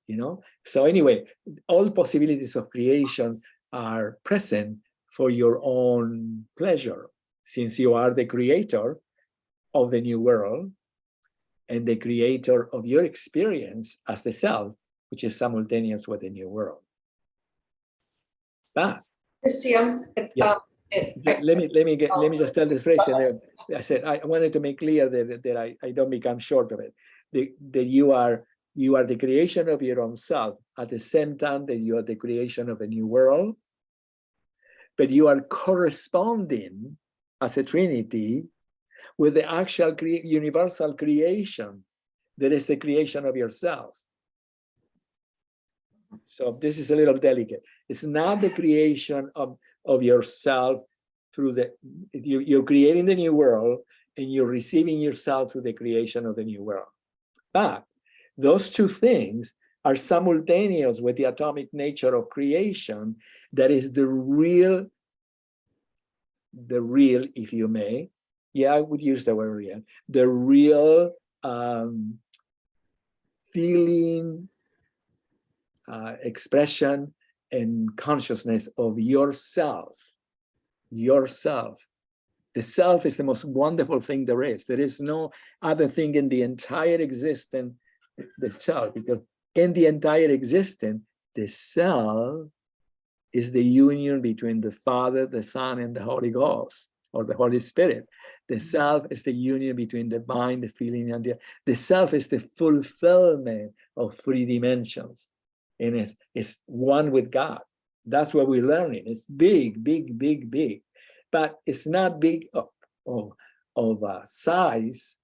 you know? So anyway, all possibilities of creation are present for your own pleasure, since you are the creator of the new world and the creator of your experience as the self, which is simultaneous with the new world. But Cristiam, let me just tell this phrase. And I said I wanted to make clear that I don't become short of it. That you are the creation of your own self at the same time that you are the creation of a new world, but you are corresponding as a trinity with the actual universal creation that is the creation of yourself. So this is a little delicate. It's not the creation of yourself through you're creating the new world and you're receiving yourself through the creation of the new world. But those two things are simultaneous with the atomic nature of creation that is the real, if you may, yeah, I would use the word real, the real feeling, expression, and consciousness of yourself. Yourself. The self is the most wonderful thing there is. There is no other thing in the entire existence, the self, because in the entire existence, the self is the union between the Father, the Son, and the Holy Ghost, or the Holy Spirit. The self is the union between the mind, the feeling, and the self is the fulfillment of 3 dimensions. And it's one with God. That's what we're learning. It's big, big, big, big. But it's not big of size,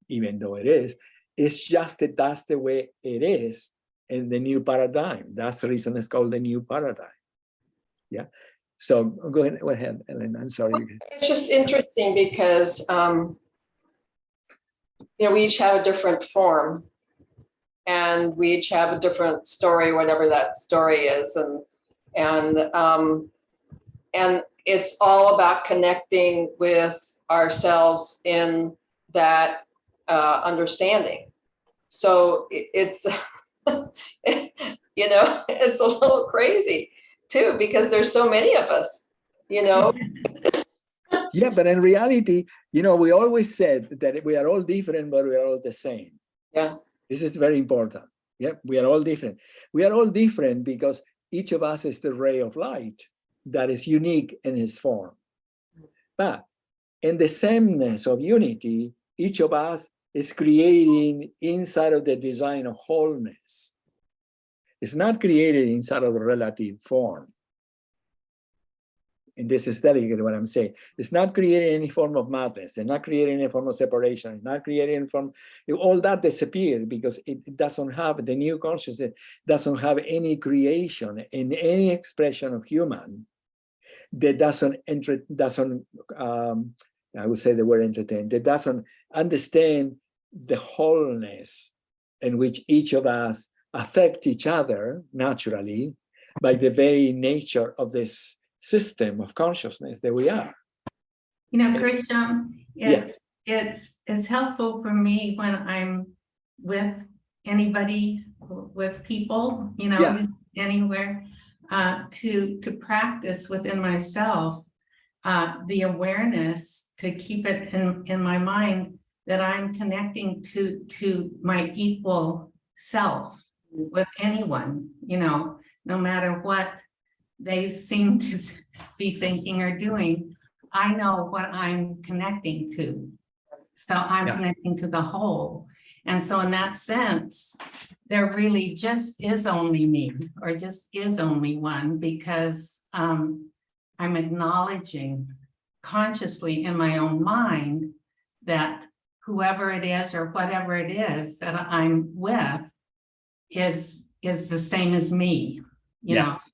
even though it is. It's just that that's the way it is in the new paradigm. That's the reason it's called the new paradigm. Yeah. So go ahead, Ellen. I'm sorry. it's just interesting because we each have a different form. And we each have a different story, whatever that story is. And it's all about connecting with ourselves in that understanding. So it's, it's a little crazy too, because there's so many of us, Yeah, but in reality, we always said that we are all different, but we are all the same. Yeah. This is very important. Yeah, we are all different. We are all different because each of us is the ray of light that is unique in its form. But in the sameness of unity, each of us is creating inside of the design of wholeness. It's not created inside of a relative form. And this is delicate what I'm saying. It's not creating any form of madness. It's not creating any form of separation. It's not creating any form, all that disappeared because it doesn't have, the new consciousness doesn't have any creation in any expression of human that doesn't, I would say the word entertain, that doesn't understand the wholeness in which each of us affect each other naturally by the very nature of this system of consciousness that we are. Cristiam, it's helpful for me when I'm with anybody, with people, anywhere, to practice within myself the awareness, to keep it in my mind that I'm connecting to my equal self with anyone, no matter what they seem to be thinking or doing. I know what I'm connecting to. So I'm connecting to the whole. And so in that sense, there really just is only me, or just is only one, because I'm acknowledging consciously in my own mind that whoever it is or whatever it is that I'm with is the same as me. Yes.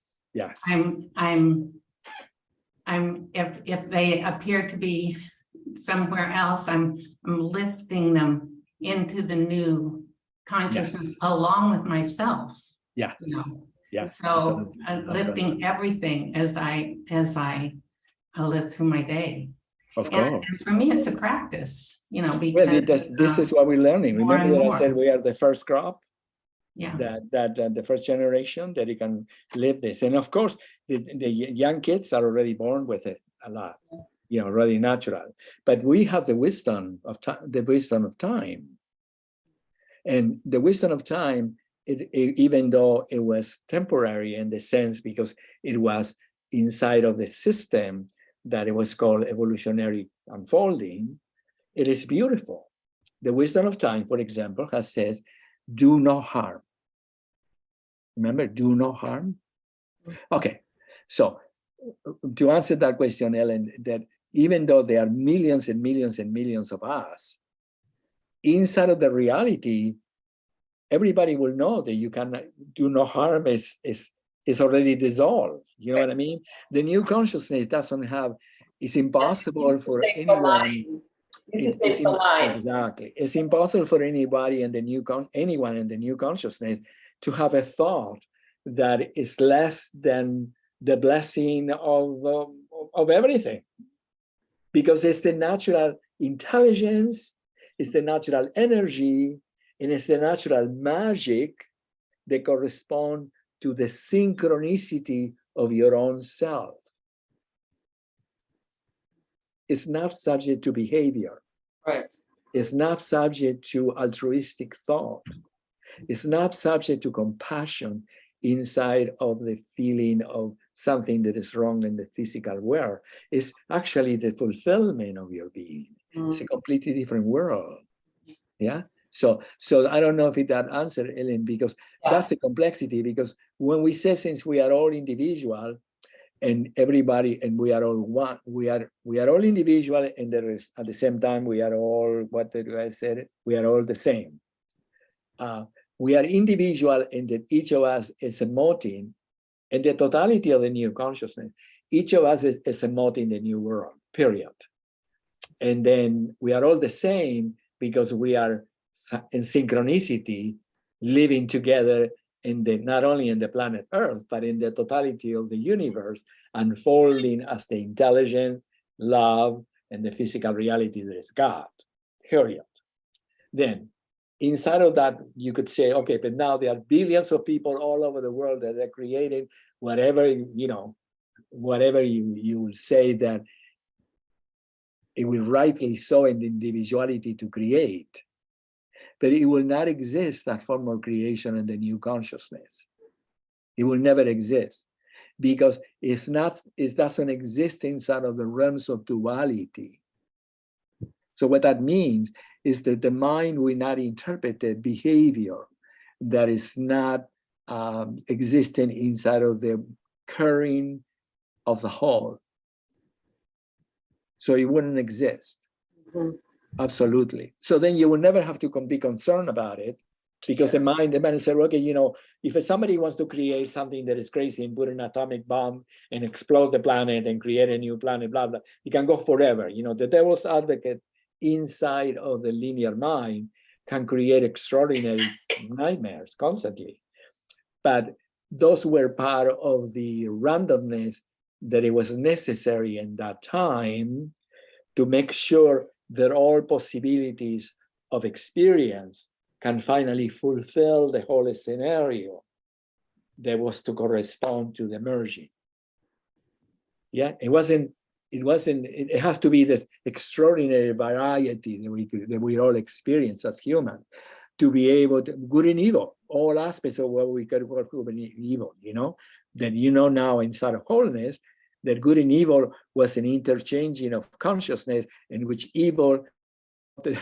If they appear to be somewhere else, I'm lifting them into the new consciousness along with myself. Yes. So lifting everything as I live through my day. Of course. And for me, it's a practice, because this is what we're learning. more Remember and that I more. said we are the first crop? Yeah. That the first generation that you can live this. And of course, the young kids are already born with it a lot, already natural. But we have the wisdom of time. And the wisdom of time, even though it was temporary in the sense because it was inside of the system that it was called evolutionary unfolding, it is beautiful. The wisdom of time, for example, has said, do no harm. Remember, do no harm? Okay, so to answer that question, Ellen, that even though there are millions and millions and millions of us, inside of the reality, everybody will know that you cannot do no harm is already dissolved. You know what I mean? The new consciousness doesn't have, it's impossible for anyone. Exactly. It's impossible for anybody in the anyone in the new consciousness to have a thought that is less than the blessing of everything, because it's the natural intelligence, it's the natural energy, and it's the natural magic that correspond to the synchronicity of your own self. It's not subject to behavior. Right. It's not subject to altruistic thought. It's not subject to compassion inside of the feeling of something that is wrong in the physical world. It's actually the fulfillment of your being. It's a completely different world. Yeah. So I don't know if that answered, Ellen, because that's the complexity. Because when we say, since we are all individual, and everybody, and we are all one, we are all individual, and there is at the same time we are all, what did I say? We are all the same. We are individual, and that each of us is emoting, and the totality of the new consciousness, each of us is emoting the new world, period. And then we are all the same, because we are in synchronicity, living together in the not only in the planet Earth, but in the totality of the universe, unfolding as the intelligent, love, and the physical reality that is God, period. Then, inside of that, you could say, okay, but now there are billions of people all over the world that are creating whatever, whatever you will say that it will rightly so in the individuality to create, but it will not exist, that form of creation in the new consciousness. It will never exist because it doesn't exist inside of the realms of duality. So what that means is that the mind will not interpret the behavior that is not existing inside of the current of the whole. So it wouldn't exist. Mhm. Absolutely. So then you will never have to be concerned about it, because the mind said, okay, if somebody wants to create something that is crazy and put an atomic bomb and explode the planet and create a new planet, blah, blah, it can go forever. The devil's advocate inside of the linear mind can create extraordinary nightmares constantly. But those were part of the randomness that it was necessary in that time to make sure that all possibilities of experience can finally fulfill the whole scenario that was to correspond to the merging. Yeah, it has to be this extraordinary variety that we all experience as humans, to be able to, good and evil, all aspects of what we could call good and evil, that now inside of wholeness, that good and evil was an interchanging of consciousness in which evil, the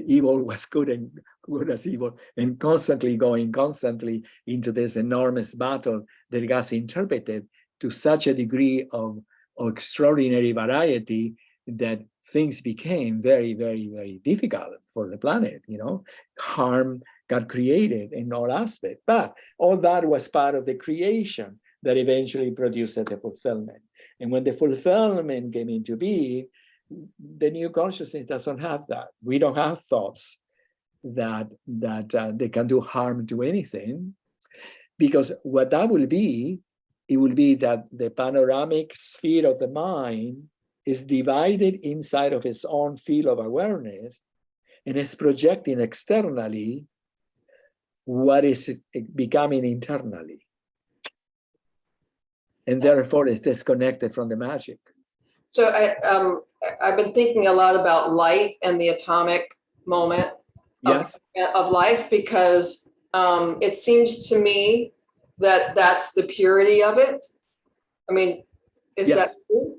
evil was good and good as evil, and constantly into this enormous battle that gets interpreted to such a degree of extraordinary variety that things became very, very, very difficult for the planet. Harm got created in all aspects, but all that was part of the creation that eventually produced the fulfillment. And when the fulfillment came into being, the new consciousness doesn't have that. We don't have thoughts that they can do harm to anything, because what that will be, it will be that the panoramic sphere of the mind is divided inside of its own field of awareness and is projecting externally what is becoming internally. And therefore it's disconnected from the magic. So I've been thinking a lot about light and the atomic moment Yes. of life, because it seems to me that that's the purity of it. I mean, is that Yes. true?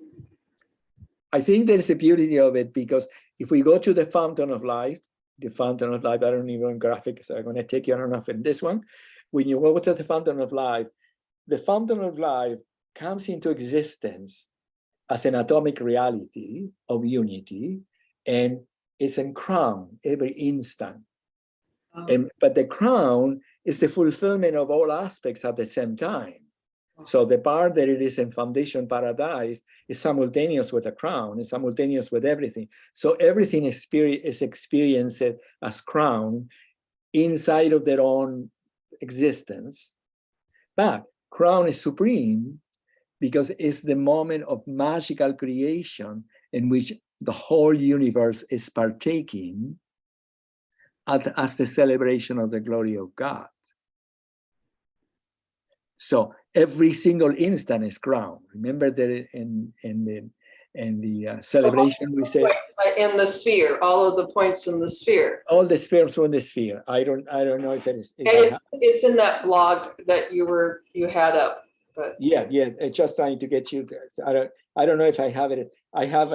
I think there's a beauty of it, because if we go to the fountain of life, I don't even graphics, so I'm going to take you on off in this one. When you go to the fountain of life comes into existence as an atomic reality of unity, and it's in crown every instant. But the crown is the fulfillment of all aspects at the same time. So the part that it is in foundation paradise is simultaneous with the crown, is simultaneous with everything. So everything is experienced as crown inside of their own existence. But crown is supreme because it's the moment of magical creation in which the whole universe is partaking as the celebration of the glory of God. So every single instant is crown. Remember that in the celebration we say In the sphere, all of the points in the sphere. all the spheres on the sphere. I don't know if it is. And it's in that blog that you had up. But Yeah, it's just trying to get you. I don't know if I have it. I have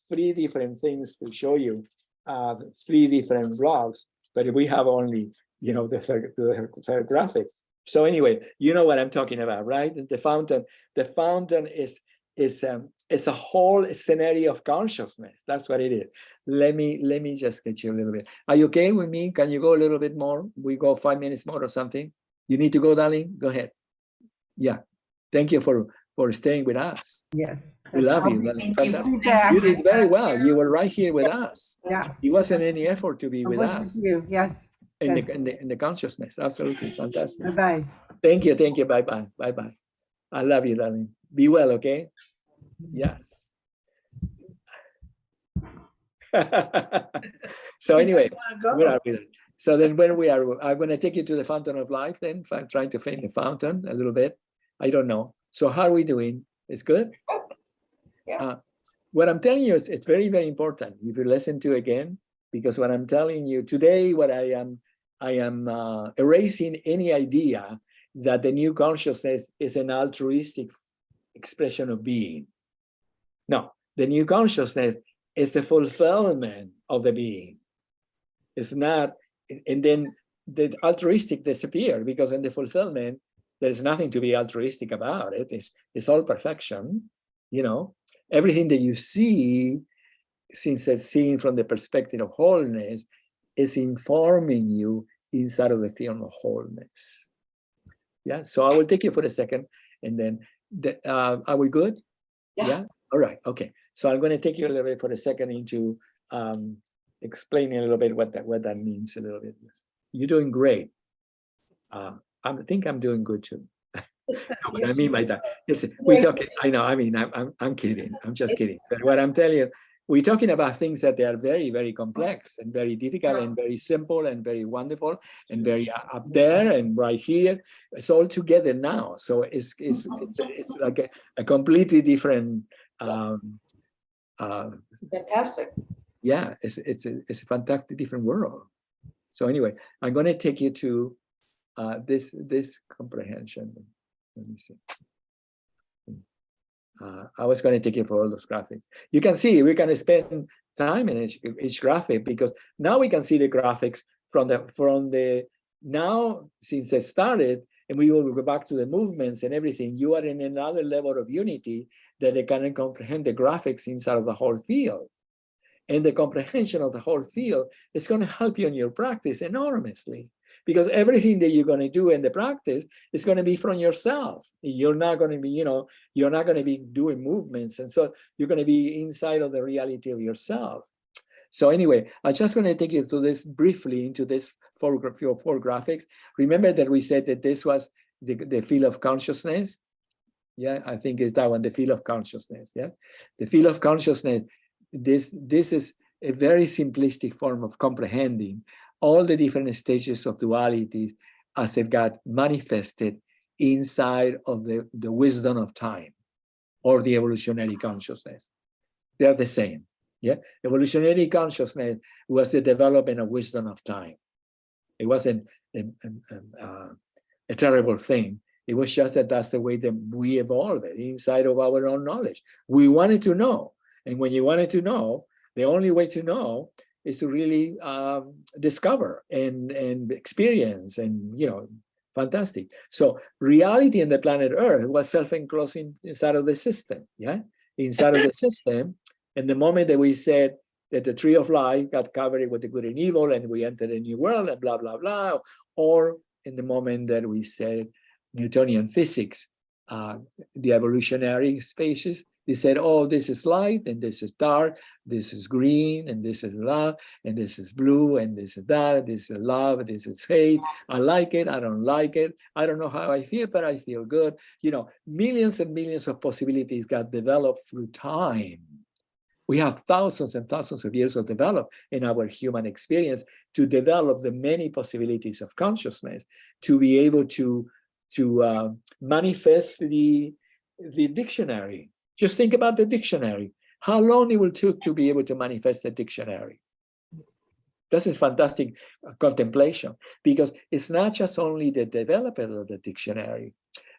3 different things to show you, 3 different blogs, but we have only the third graphic. So anyway, you know what I'm talking about, right? The fountain is a whole scenario of consciousness. That's what it is. Let me just get you a little bit. Are you okay with me? Can you go a little bit more? We go 5 minutes more or something. You need to go, darling? Go ahead. Yeah. Thank you for for staying with us. Yes. We that's love all. you. That's Thank you. fantastic. back. You did very well. You were right here with us. Yeah. It wasn't any effort to be I with wish us it's you. Yes. in Yes. the consciousness. Absolutely fantastic. Bye-bye. Thank you. Thank you. Bye bye. Bye bye. I love you, darling. Be well, okay? Yes. So anyway, where are we then? So then when we are, I'm going to take you to the fountain of life then, if I'm trying to find the fountain a little bit. I don't know. So how are we doing? It's good? Yeah. What I'm telling you is it's very, very important. If you listen to again, because what I'm telling you today, what I am erasing any idea that the new consciousness is an altruistic expression of being. No, the new consciousness is the fulfillment of the being. It's not, and then the altruistic disappear because in the fulfillment, there's nothing to be altruistic about it. It's all perfection, you know. Everything that you see, since it's seen from the perspective of wholeness, is informing you inside of the field of wholeness. Yeah, so I will take you for a second, and then are we good? Yeah. All right. Okay. So I'm going to take you a little bit for a second into explaining a little bit what that means a little bit. You're doing great. I think I'm doing good too. What I mean by that is we're talking. I know. I mean, I'm kidding. I'm just kidding. But what I'm telling you, we're talking about things that they are very, very complex and very difficult and very simple and very wonderful and very up there and right here. It's all together now. So it's like a completely different. Fantastic. Yeah, it's a fantastic different world. So anyway, I'm going to take you to this comprehension. Let me see. I was going to take you for all those graphics. You can see we can spend time in each graphic because now we can see the graphics from the now since they started, and we will go back to the movements and everything. You are in another level of unity that they can comprehend the graphics inside of the whole field. And the comprehension of the whole field is going to help you in your practice enormously, because everything that you're going to do in the practice is going to be from yourself. You're not going to be, you're not going to be doing movements. And so you're going to be inside of the reality of yourself. So anyway, I'm just going to take you to this briefly into this four graphics. Remember that we said that this was the field of consciousness. Yeah, I think it's that one, the field of consciousness. Yeah, the field of consciousness. This is a very simplistic form of comprehending all the different stages of dualities as it got manifested inside of the wisdom of time or the evolutionary consciousness. They're the same. Yeah, evolutionary consciousness was the development of wisdom of time. It wasn't a terrible thing. It was just that that's the way that we evolved inside of our own knowledge. We wanted to know. And when you wanted to know, the only way to know is to really discover and experience and, fantastic. So reality in the planet Earth was self-enclosing inside of the system, yeah? Inside of the system. And the moment that we said that the tree of life got covered with the good and evil and we entered a new world and blah, blah, blah, or in the moment that we said Newtonian physics, the evolutionary species, they said, oh, this is light and this is dark, this is green and this is love and this is blue and this is that, this is love, this is hate. I like it, I don't like it. I don't know how I feel, but I feel good. Millions and millions of possibilities got developed through time. We have thousands and thousands of years of development in our human experience to develop the many possibilities of consciousness, to be able to manifest the dictionary. Just think about the dictionary. How long it will take to be able to manifest the dictionary. This is fantastic contemplation, because it's not just only the development of the dictionary,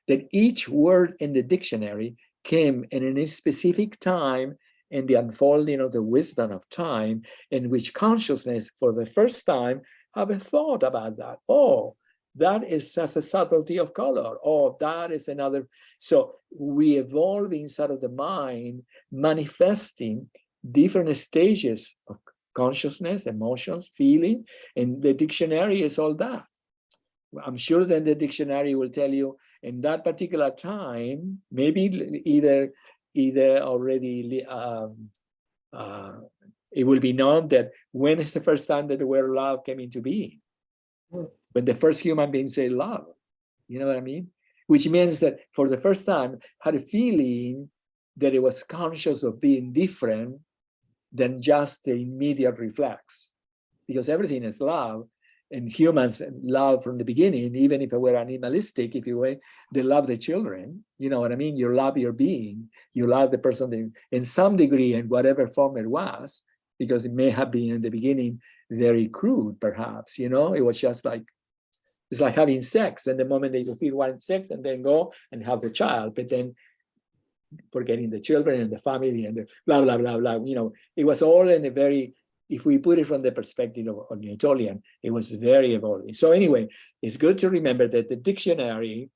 that each word in the dictionary came in a specific time in the unfolding of the wisdom of time, in which consciousness for the first time have a thought about that. Oh, that is just a subtlety of color. Oh, that is another. So we evolve inside of the mind, manifesting different stages of consciousness, emotions, feelings, and the dictionary is all that. I'm sure that the dictionary will tell you in that particular time, maybe either already it will be known that when is the first time that the word love came into being? When the first human being said love, you know what I mean? Which means that for the first time had a feeling that it was conscious of being different than just the immediate reflex, because everything is love, and humans love from the beginning. Even if it were animalistic, if you will, they love the children. You know what I mean? You love your being, you love the person in some degree, in whatever form it was, because it may have been in the beginning very crude, perhaps. You know, it was just like, it's like having sex, and the moment that you feel one sex, and then go and have the child, but then forgetting the children and the family and the blah blah blah blah. You know, it was all in a very, if we put it from the perspective of Newtonian, it was very evolving. So anyway, it's good to remember that the dictionary,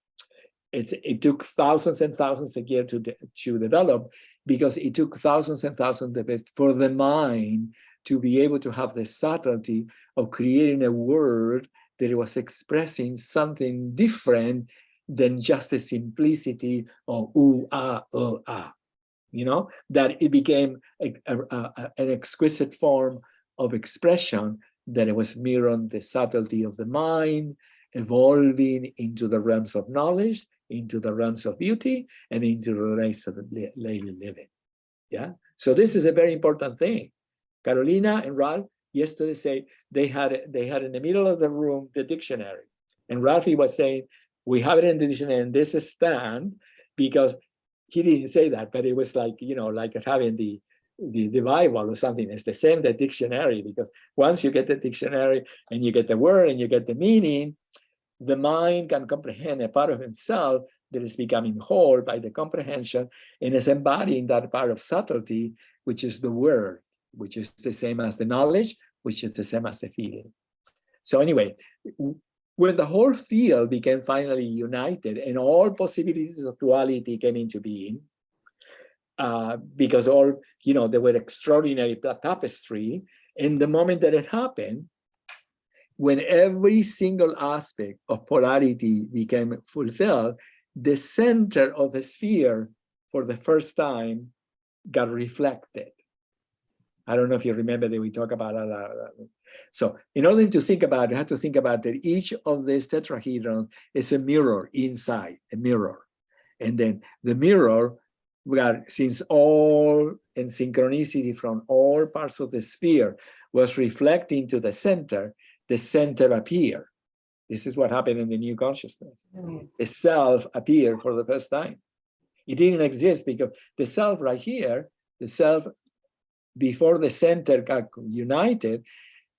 it took thousands and thousands of years to develop, because it took thousands and thousands of years for the mind to be able to have the subtlety of creating a word that it was expressing something different than just the simplicity of ooh, ah, oh, ah. You know, that it became an exquisite form of expression, that it was mirroring the subtlety of the mind, evolving into the realms of knowledge, into the realms of beauty, and into the realms of daily living. Yeah. So this is a very important thing. Carolina and Ralph yesterday say they had in the middle of the room the dictionary, and Ralphie was saying, we have it in the dictionary, and this is stand, because he didn't say that, but it was like, you know, like having the Bible or something. It's the same, the dictionary, because once you get the dictionary and you get the word and you get the meaning, the mind can comprehend a part of itself that is becoming whole by the comprehension, and is embodying that part of subtlety, which is the word, which is the same as the knowledge, which is the same as the feeling. So anyway, when the whole field became finally united and all possibilities of duality came into being, because all, you know, there were extraordinary tapestry, in the moment that it happened, when every single aspect of polarity became fulfilled, the center of the sphere for the first time got reflected. I don't know if you remember that we talk about it. So in order to think about it, you have to think about that each of these tetrahedrons is a mirror inside, a mirror. And then the mirror, since all in synchronicity from all parts of the sphere was reflecting to the center appeared. This is what happened in the new consciousness. The self appeared for the first time. It didn't exist because the self right here, the self before the center got united,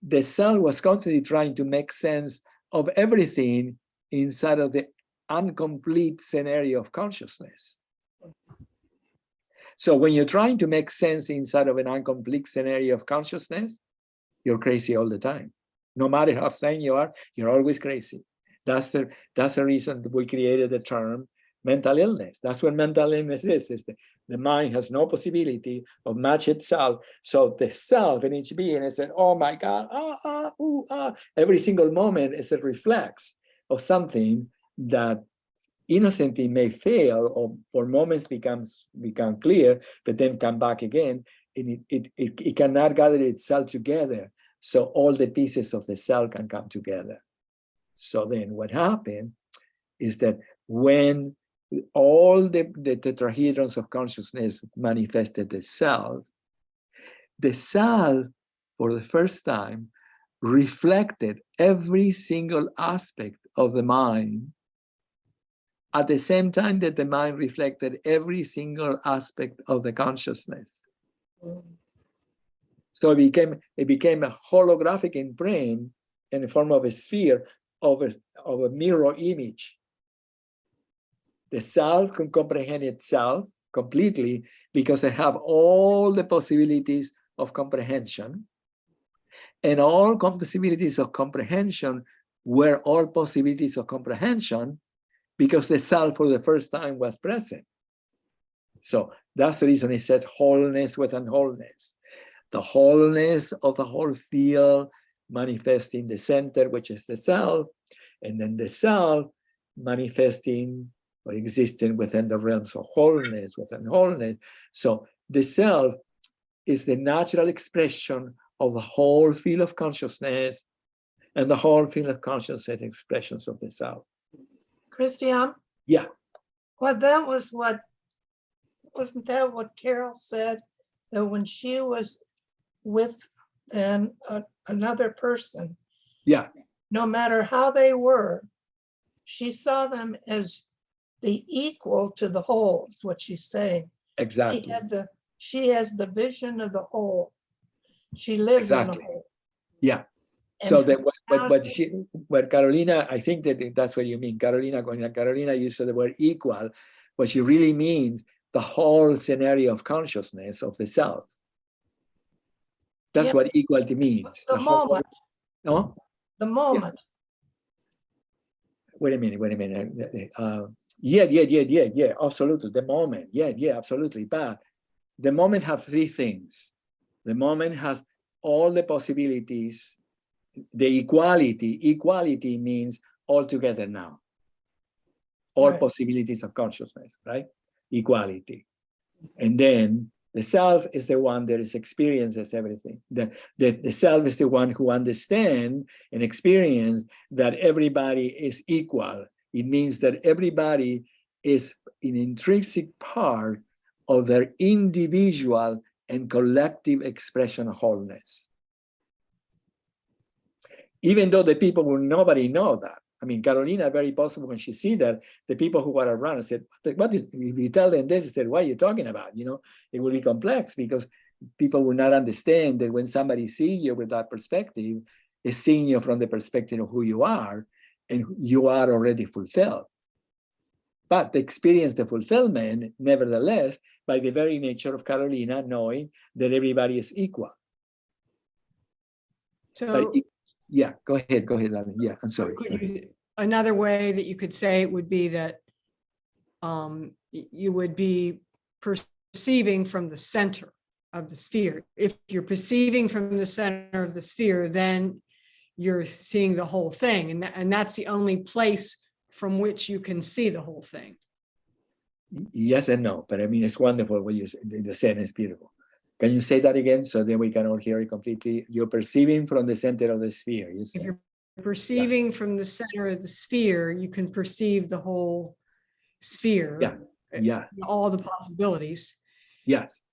the self was constantly trying to make sense of everything inside of the incomplete scenario of consciousness. So when you're trying to make sense inside of an incomplete scenario of consciousness, you're crazy all the time. No matter how sane you are, you're always crazy. That's the reason we created the term mental illness. That's what mental illness is the mind has no possibility of match itself. So the self in each being is that, oh my God, every single moment is a reflex of something that innocently may fail, or for moments become clear, but then come back again, and it cannot gather itself together. So all the pieces of the cell can come together. So then what happened is that when all the tetrahedrons of consciousness manifested the self for the first time reflected every single aspect of the mind at the same time that the mind reflected every single aspect of the consciousness. So it became a holographic imprint in the form of a sphere of a mirror image. The self can comprehend itself completely because it have all the possibilities of comprehension, and all possibilities of comprehension were all possibilities of comprehension because the self for the first time was present. So that's the reason it says wholeness within wholeness. The wholeness of the whole field manifesting the center, which is the self, and then the self manifesting or existing within the realms of wholeness, within wholeness. So the self is the natural expression of the whole field of consciousness, and the whole field of consciousness expressions of the self. Cristiam? Yeah. Well, wasn't that what Carol said? That when she was with another person, Yeah, no matter how they were, she saw them as the equal to the whole, is what she's saying. exactly. She has the vision of the whole. She lives in the Exactly. whole. Yeah. And So that how what Carolina, I think that's what you mean. Carolina used the word equal, what she really means the whole scenario of consciousness of the self. That's Yeah. what equality means. the moment, No? the moment. Wait a minute. Yeah, absolutely. The moment. Yeah, absolutely. But the moment has three things. The moment has all the possibilities. The equality means all together now. All Right. possibilities of consciousness, right? Equality. And then the self is the one that experiences everything. The self is the one who understands and experiences that everybody is equal. It means that everybody is an intrinsic part of their individual and collective expression of wholeness. Even though the people will nobody know that. I mean, Carolina, very possible when she see that, the people who were around said, "What if you tell them this?" They said, "What are you talking about?" You know, it will be complex because people will not understand that when somebody sees you with that perspective, is seeing you from the perspective of who you are, and you are already fulfilled. But experience the fulfillment, nevertheless, by the very nature of Carolina, knowing that everybody is equal. So Yeah, go ahead, Alan. Yeah, I'm sorry. another way that you could say it would be that you would be perceiving from the center of the sphere. If you're perceiving from the center of the sphere, then you're seeing the whole thing. And that's the only place from which you can see the whole thing. Yes and no, but I mean, it's wonderful what you said. The sentence is beautiful. Can you say that again so then we can all hear it completely? You're perceiving from the center of the sphere. You If said. you're perceiving from the center of the sphere, you can perceive the whole sphere. Yeah. All the possibilities. Yes.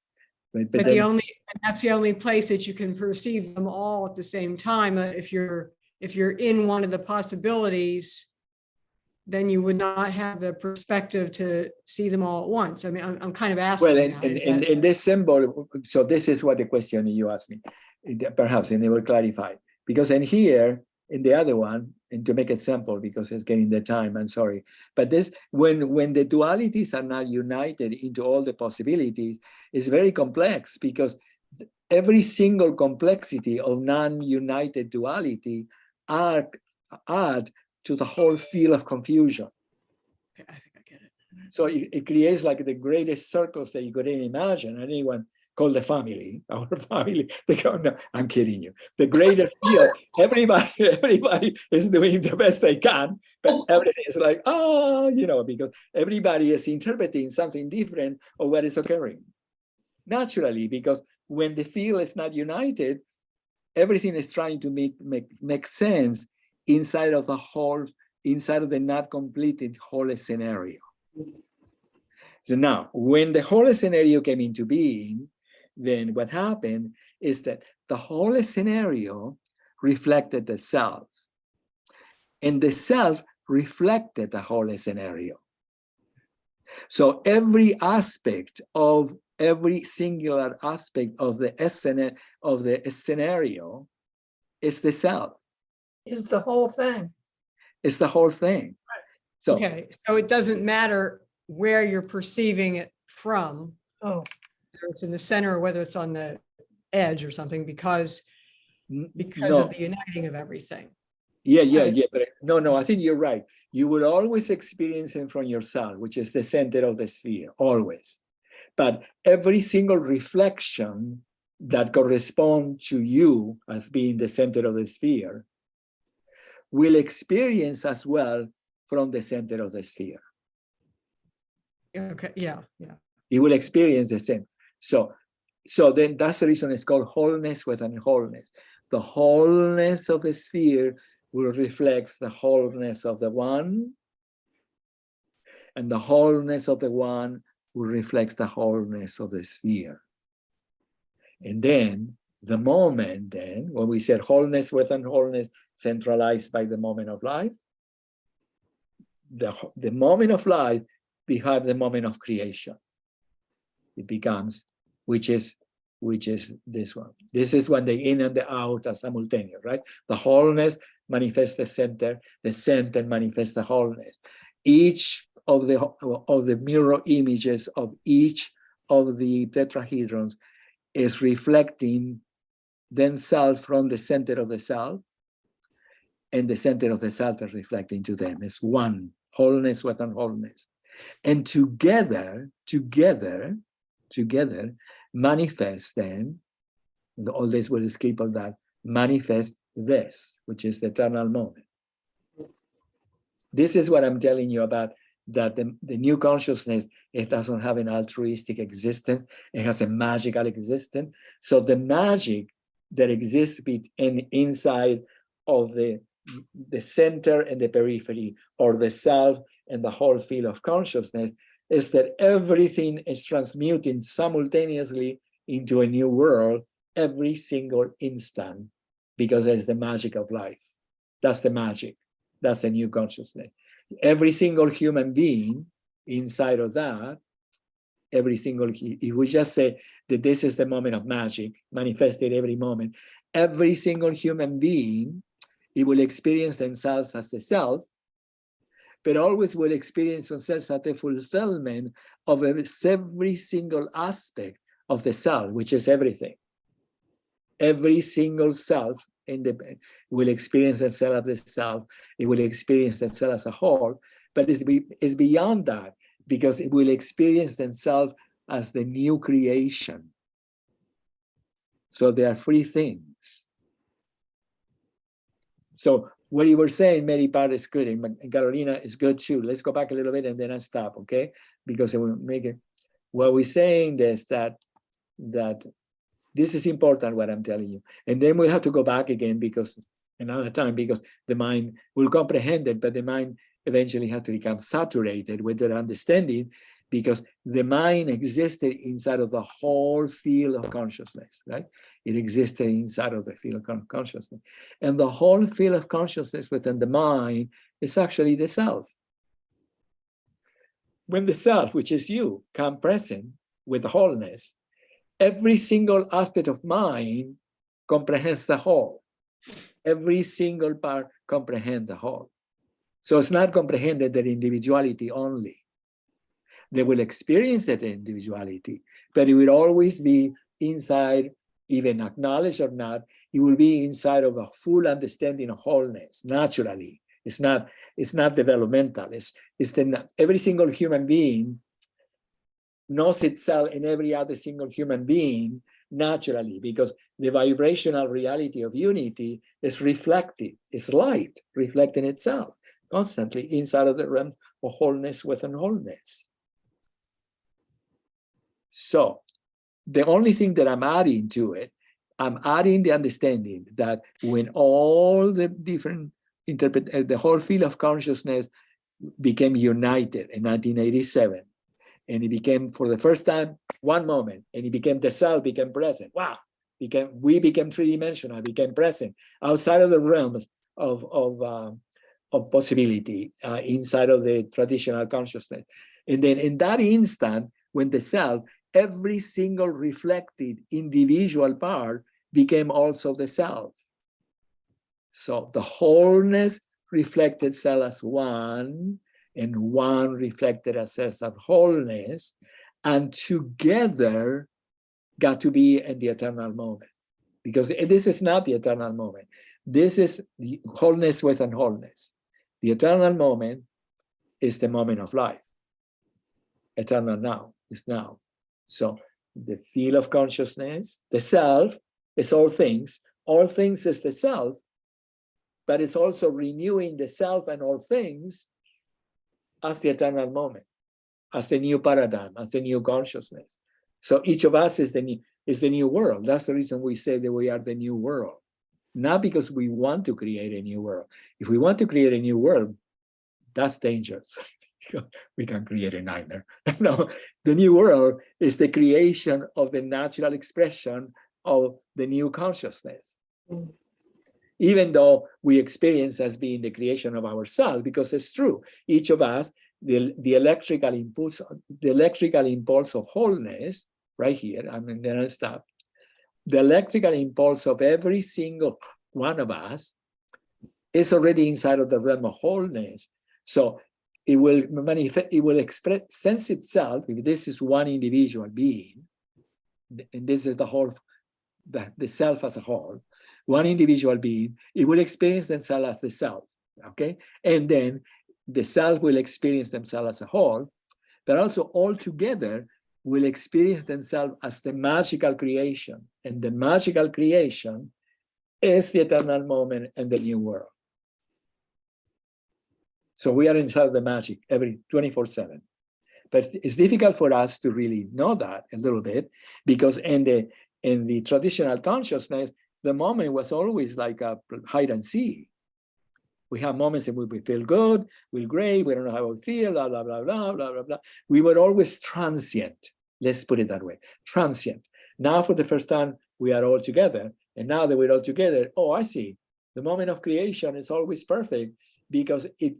But But then, that's the only place that you can perceive them all at the same time. If you're in one of the possibilities, then you would not have the perspective to see them all at once. I mean, I'm kind of asking. well, in this symbol, so this is what the question you asked me, perhaps, and it will clarify. Because in here, in the other one, and to make it simple, because it's getting the time, I'm sorry. But this, when the dualities are not united into all the possibilities, it's very complex because every single complexity of non-united duality add to the whole field of confusion. Okay, I think I get it. So it creates like the greatest circles that you could imagine. Anyone called the family, our family, they go, no, I'm kidding you. The greatest field, everybody is doing the best they can, but everything is like, because everybody is interpreting something different of what is occurring. Naturally, because when the field is not united, everything is trying to make sense inside of the not completed whole scenario. So now, when the whole scenario came into being, then what happened is that the whole scenario reflected the self, and the self reflected the whole scenario. So every singular aspect of the scenario is the self. Is the whole thing. It's the whole thing. So, Okay, so it doesn't matter where you're perceiving it from, Oh, whether it's in the center or whether it's on the edge or something, because no. of the uniting of everything. Yeah. But no, I think you're right. You will always experience it from yourself, which is the center of the sphere, always. But every single reflection that corresponds to you as being the center of the sphere will experience as well from the center of the sphere. Okay, yeah, yeah. It will experience the same. So then that's the reason it's called wholeness within wholeness. The wholeness of the sphere will reflect the wholeness of the one, and the wholeness of the one will reflect the wholeness of the sphere. And then the moment, then, when we said wholeness within wholeness, centralized by the moment of life, the moment of life becomes the moment of creation. It becomes, which is this one. This is when the in and the out are simultaneous, right? The wholeness manifests the center manifests the wholeness. Each of the mirror images of each of the tetrahedrons is reflecting themselves from the center of the self, and the center of the self is reflecting to them. It's one, wholeness within wholeness. And together manifest then, all this will escape of that, manifest this, which is the eternal moment. This is what I'm telling you about, that the new consciousness, it doesn't have an altruistic existence, it has a magical existence. So the magic that exists inside of the center and the periphery, or the self and the whole field of consciousness, is that everything is transmuting simultaneously into a new world every single instant, because there's the magic of life. That's the magic. That's the new consciousness. Every single human being inside of that, if we just say that this is the moment of magic, manifested every moment, every single human being, it will experience themselves as the self, but always will experience themselves as the fulfillment of every single aspect of the self, which is everything. Every single self will experience itself as the self. It will experience itself as a whole, but it's beyond that, because it will experience themselves as the new creation. So there are three things. So what you were saying, Mary Pat, is good, and Carolina is good too. Let's go back a little bit and then I stop, okay? Because it will make it. What we're saying is that this is important, what I'm telling you. And then we'll have to go back again, because another time, because the mind will comprehend it, but the mind eventually has to become saturated with their understanding, because the mind existed inside of the whole field of consciousness, right? It existed inside of the field of consciousness. And the whole field of consciousness within the mind is actually the self. When the self, which is you, come present with the wholeness, every single aspect of mind comprehends the whole. Every single part comprehends the whole. So it's not comprehended that individuality only. They will experience that individuality, but it will always be inside, even acknowledged or not, it will be inside of a full understanding of wholeness, naturally. It's not developmental. Every single human being knows itself and every other single human being naturally, because the vibrational reality of unity is reflected, is light reflecting itself constantly inside of the realm of wholeness within wholeness. So the only thing that I'm adding to it, I'm adding the understanding that when all the different the whole field of consciousness became united in 1987, and it became, for the first time, one moment, and it became, the self became present. Wow, we became three-dimensional, became present outside of the realms of possibility, inside of the traditional consciousness. And then in that instant, when the self, every single reflected individual part became also the self. So the wholeness reflected itself as one, and one reflected itself as wholeness, and together got to be in the eternal moment. Because this is not the eternal moment. This is the wholeness within wholeness. The eternal moment is the moment of life. Eternal now is now. So the field of consciousness, the self, is all things. All things is the self, but it's also renewing the self and all things as the eternal moment. as the new paradigm, as the new consciousness. So each of us is the new world. That's the reason we say that we are the new world. Not because we want to create a new world. If we want to create a new world, that's dangerous. We can create a nightmare. No, the new world is the creation of the natural expression of the new consciousness. Even though we experience as being the creation of ourselves, because it's true, each of us, the electrical impulse of wholeness, right here, I mean, then I'll stop. The electrical impulse of every single one of us is already inside of the realm of wholeness. So it will manifest, it will sense itself. If this is one individual being, and this is the whole, the self as a whole, one individual being, it will experience themselves as the self, okay? And then the self will experience themselves as a whole, but also all together will experience themselves as the magical creation. And the magical creation is the eternal moment and the new world. So we are inside the magic every 24/7. But it's difficult for us to really know that a little bit, because in the traditional consciousness, the moment was always like a hide and seek. We have moments in which we feel good, we're great, we don't know how we feel, blah, blah, blah, blah, blah, blah, blah. We were always transient. Let's put it that way, transient. Now for the first time, we are all together. And now that we're all together, oh, I see. The moment of creation is always perfect, because it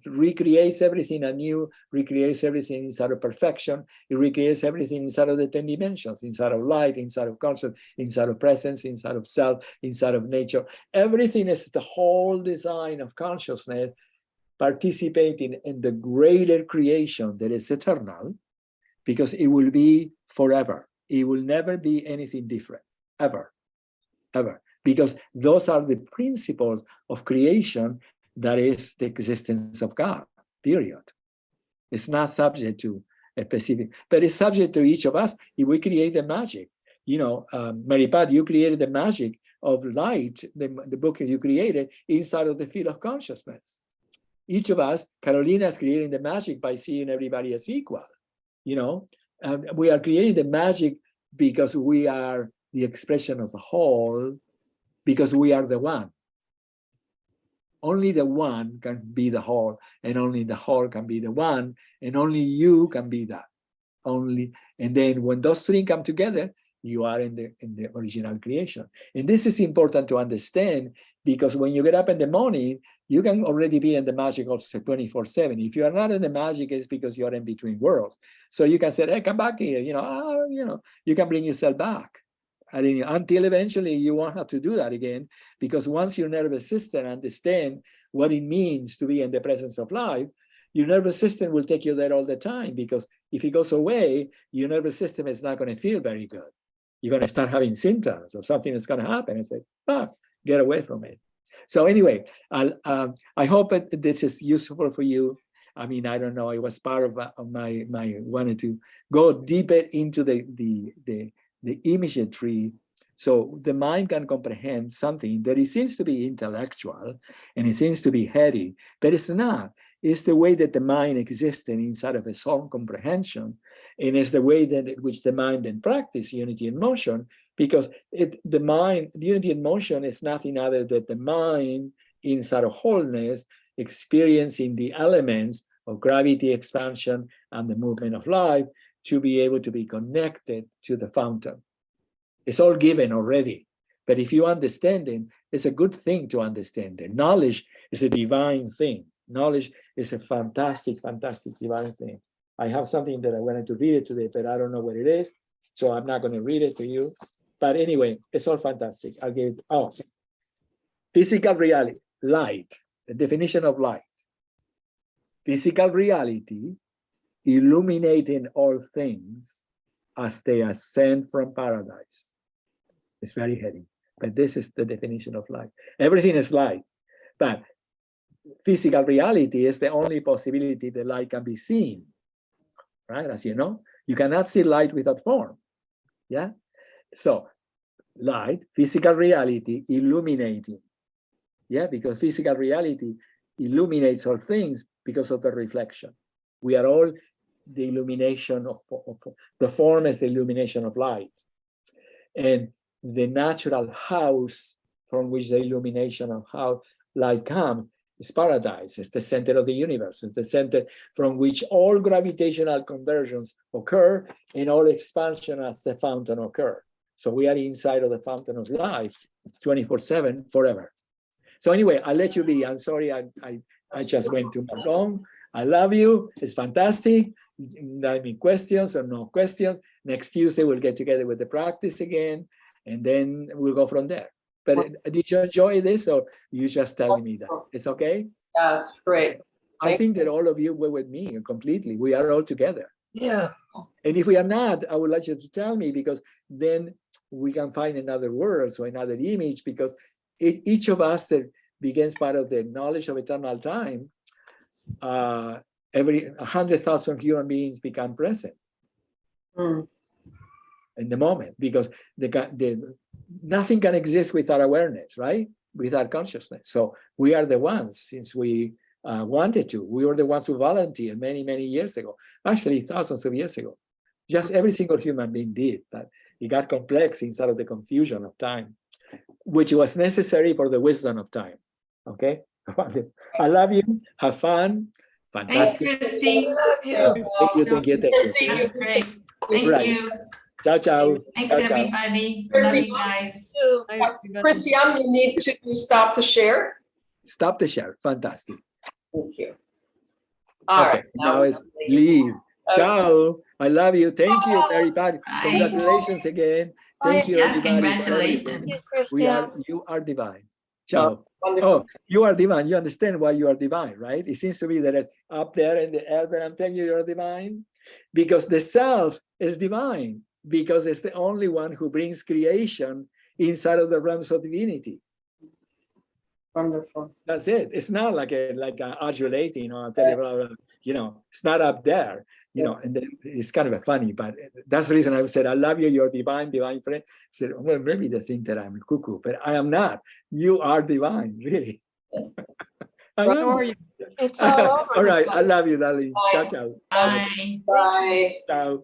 recreates everything anew, recreates everything inside of perfection. It recreates everything inside of the 10 dimensions, inside of light, inside of consciousness, inside of presence, inside of self, inside of nature. Everything is the whole design of consciousness participating in the greater creation that is eternal, because it will be forever. It will never be anything different, ever, ever. Because those are the principles of creation. That is the existence of God, period. It's not subject to a specific, but it's subject to each of us if we create the magic. You know, Mary Pat, you created the magic of light, the book you created inside of the field of consciousness. Each of us, Carolina is creating the magic by seeing everybody as equal. You know, we are creating the magic because we are the expression of the whole, because we are the one. Only the one can be the whole, and only the whole can be the one, and only you can be that. Only, and then when those three come together, you are in the original creation. And this is important to understand, because when you get up in the morning, you can already be in the magic of 24/7. If you are not in the magic, it's because you are in between worlds. So you can say, hey, come back here, you can bring yourself back. Until eventually you won't have to do that again, because once your nervous system understands what it means to be in the presence of life, your nervous system will take you there all the time, because if it goes away, your nervous system is not going to feel very good. You're going to start having symptoms, or something is going to happen and say, get away from it. So anyway, I hope that this is useful for you. I mean, I don't know, it was part of my wanted to go deeper into the imagery, so the mind can comprehend something that it seems to be intellectual and it seems to be heady, but it's not. It's the way that the mind exists inside of its own comprehension, and it's the way that in which the mind then practices unity in motion, because the unity in motion is nothing other than the mind inside of wholeness experiencing the elements of gravity, expansion, and the movement of life, to be able to be connected to the fountain. It's all given already. But if you understand it, it's a good thing to understand it. Knowledge is a divine thing. Knowledge is a fantastic, fantastic divine thing. I have something that I wanted to read it today, but I don't know what it is. So I'm not going to read it to you. But anyway, it's all fantastic. I'll give physical reality, light, the definition of light. Physical reality illuminating all things as they ascend from paradise. It's very heady, but this is the definition of light. Everything is light, but physical reality is the only possibility that light can be seen, right? As you know, you cannot see light without form, yeah? So light, physical reality, illuminating, yeah? Because physical reality illuminates all things because of the reflection. We are all the illumination of the form is the illumination of light. And the natural house from which the illumination of how light comes is paradise. It's the center of the universe. It's the center from which all gravitational conversions occur and all expansion as the fountain occur. So we are inside of the fountain of life 24/7 forever. So anyway, I'll let you be. I'm sorry, I just went too long. I love you. It's fantastic. Any questions or no questions? Next Tuesday, we'll get together with the practice again, and then we'll go from there. But did you enjoy this, or you just telling me that? It's okay? Yeah, it's great. I think that all of you were with me completely. We are all together. Yeah, And if we are not, I would like you to tell me, because then we can find another word or another image, because each of us that begins part of the knowledge of eternal time, every 100,000 human beings become present Mm. in the moment, because nothing can exist without awareness, right? Without consciousness. So we are the ones, since we wanted to. We were the ones who volunteered many, many years ago, actually thousands of years ago. Just every single human being did, but it got complex inside of the confusion of time, which was necessary for the wisdom of time. Okay? I love you. Have fun. Thanks, Fantastic. Christy. love you. Thank you. Thank you. Thank Christy, you. That was great. Thank Right. you. Ciao, ciao. Thanks, Ciao, ciao. everybody. Love Christy. you guys. Too. Cristiam, you need to stop to share. Stop the share. Fantastic. Thank you. All Okay. right. Now it's leave. Okay. Ciao. I love you. Thank you, Mary Pat. Bye. Congratulations again. Thank you, Yeah, everybody. for congratulations. everything. You are divine. Ciao. Wonderful. Oh, you are divine. You understand why you are divine, right? It seems to me that up there in the air, that I'm telling you, you're divine, because the self is divine, because it's the only one who brings creation inside of the realms of divinity. Wonderful. That's it. It's not like a adulating, I'll tell you, blah, blah, it's not up there, and then it's kind of funny, but that's the reason I said, I love you, you're divine friend. I said, well, maybe they think that I'm cuckoo, but I am not. You are divine, really. I So am. are you? It's all over. All the right. I place. love you, darling. Ciao, ciao. Bye. Bye. Ciao.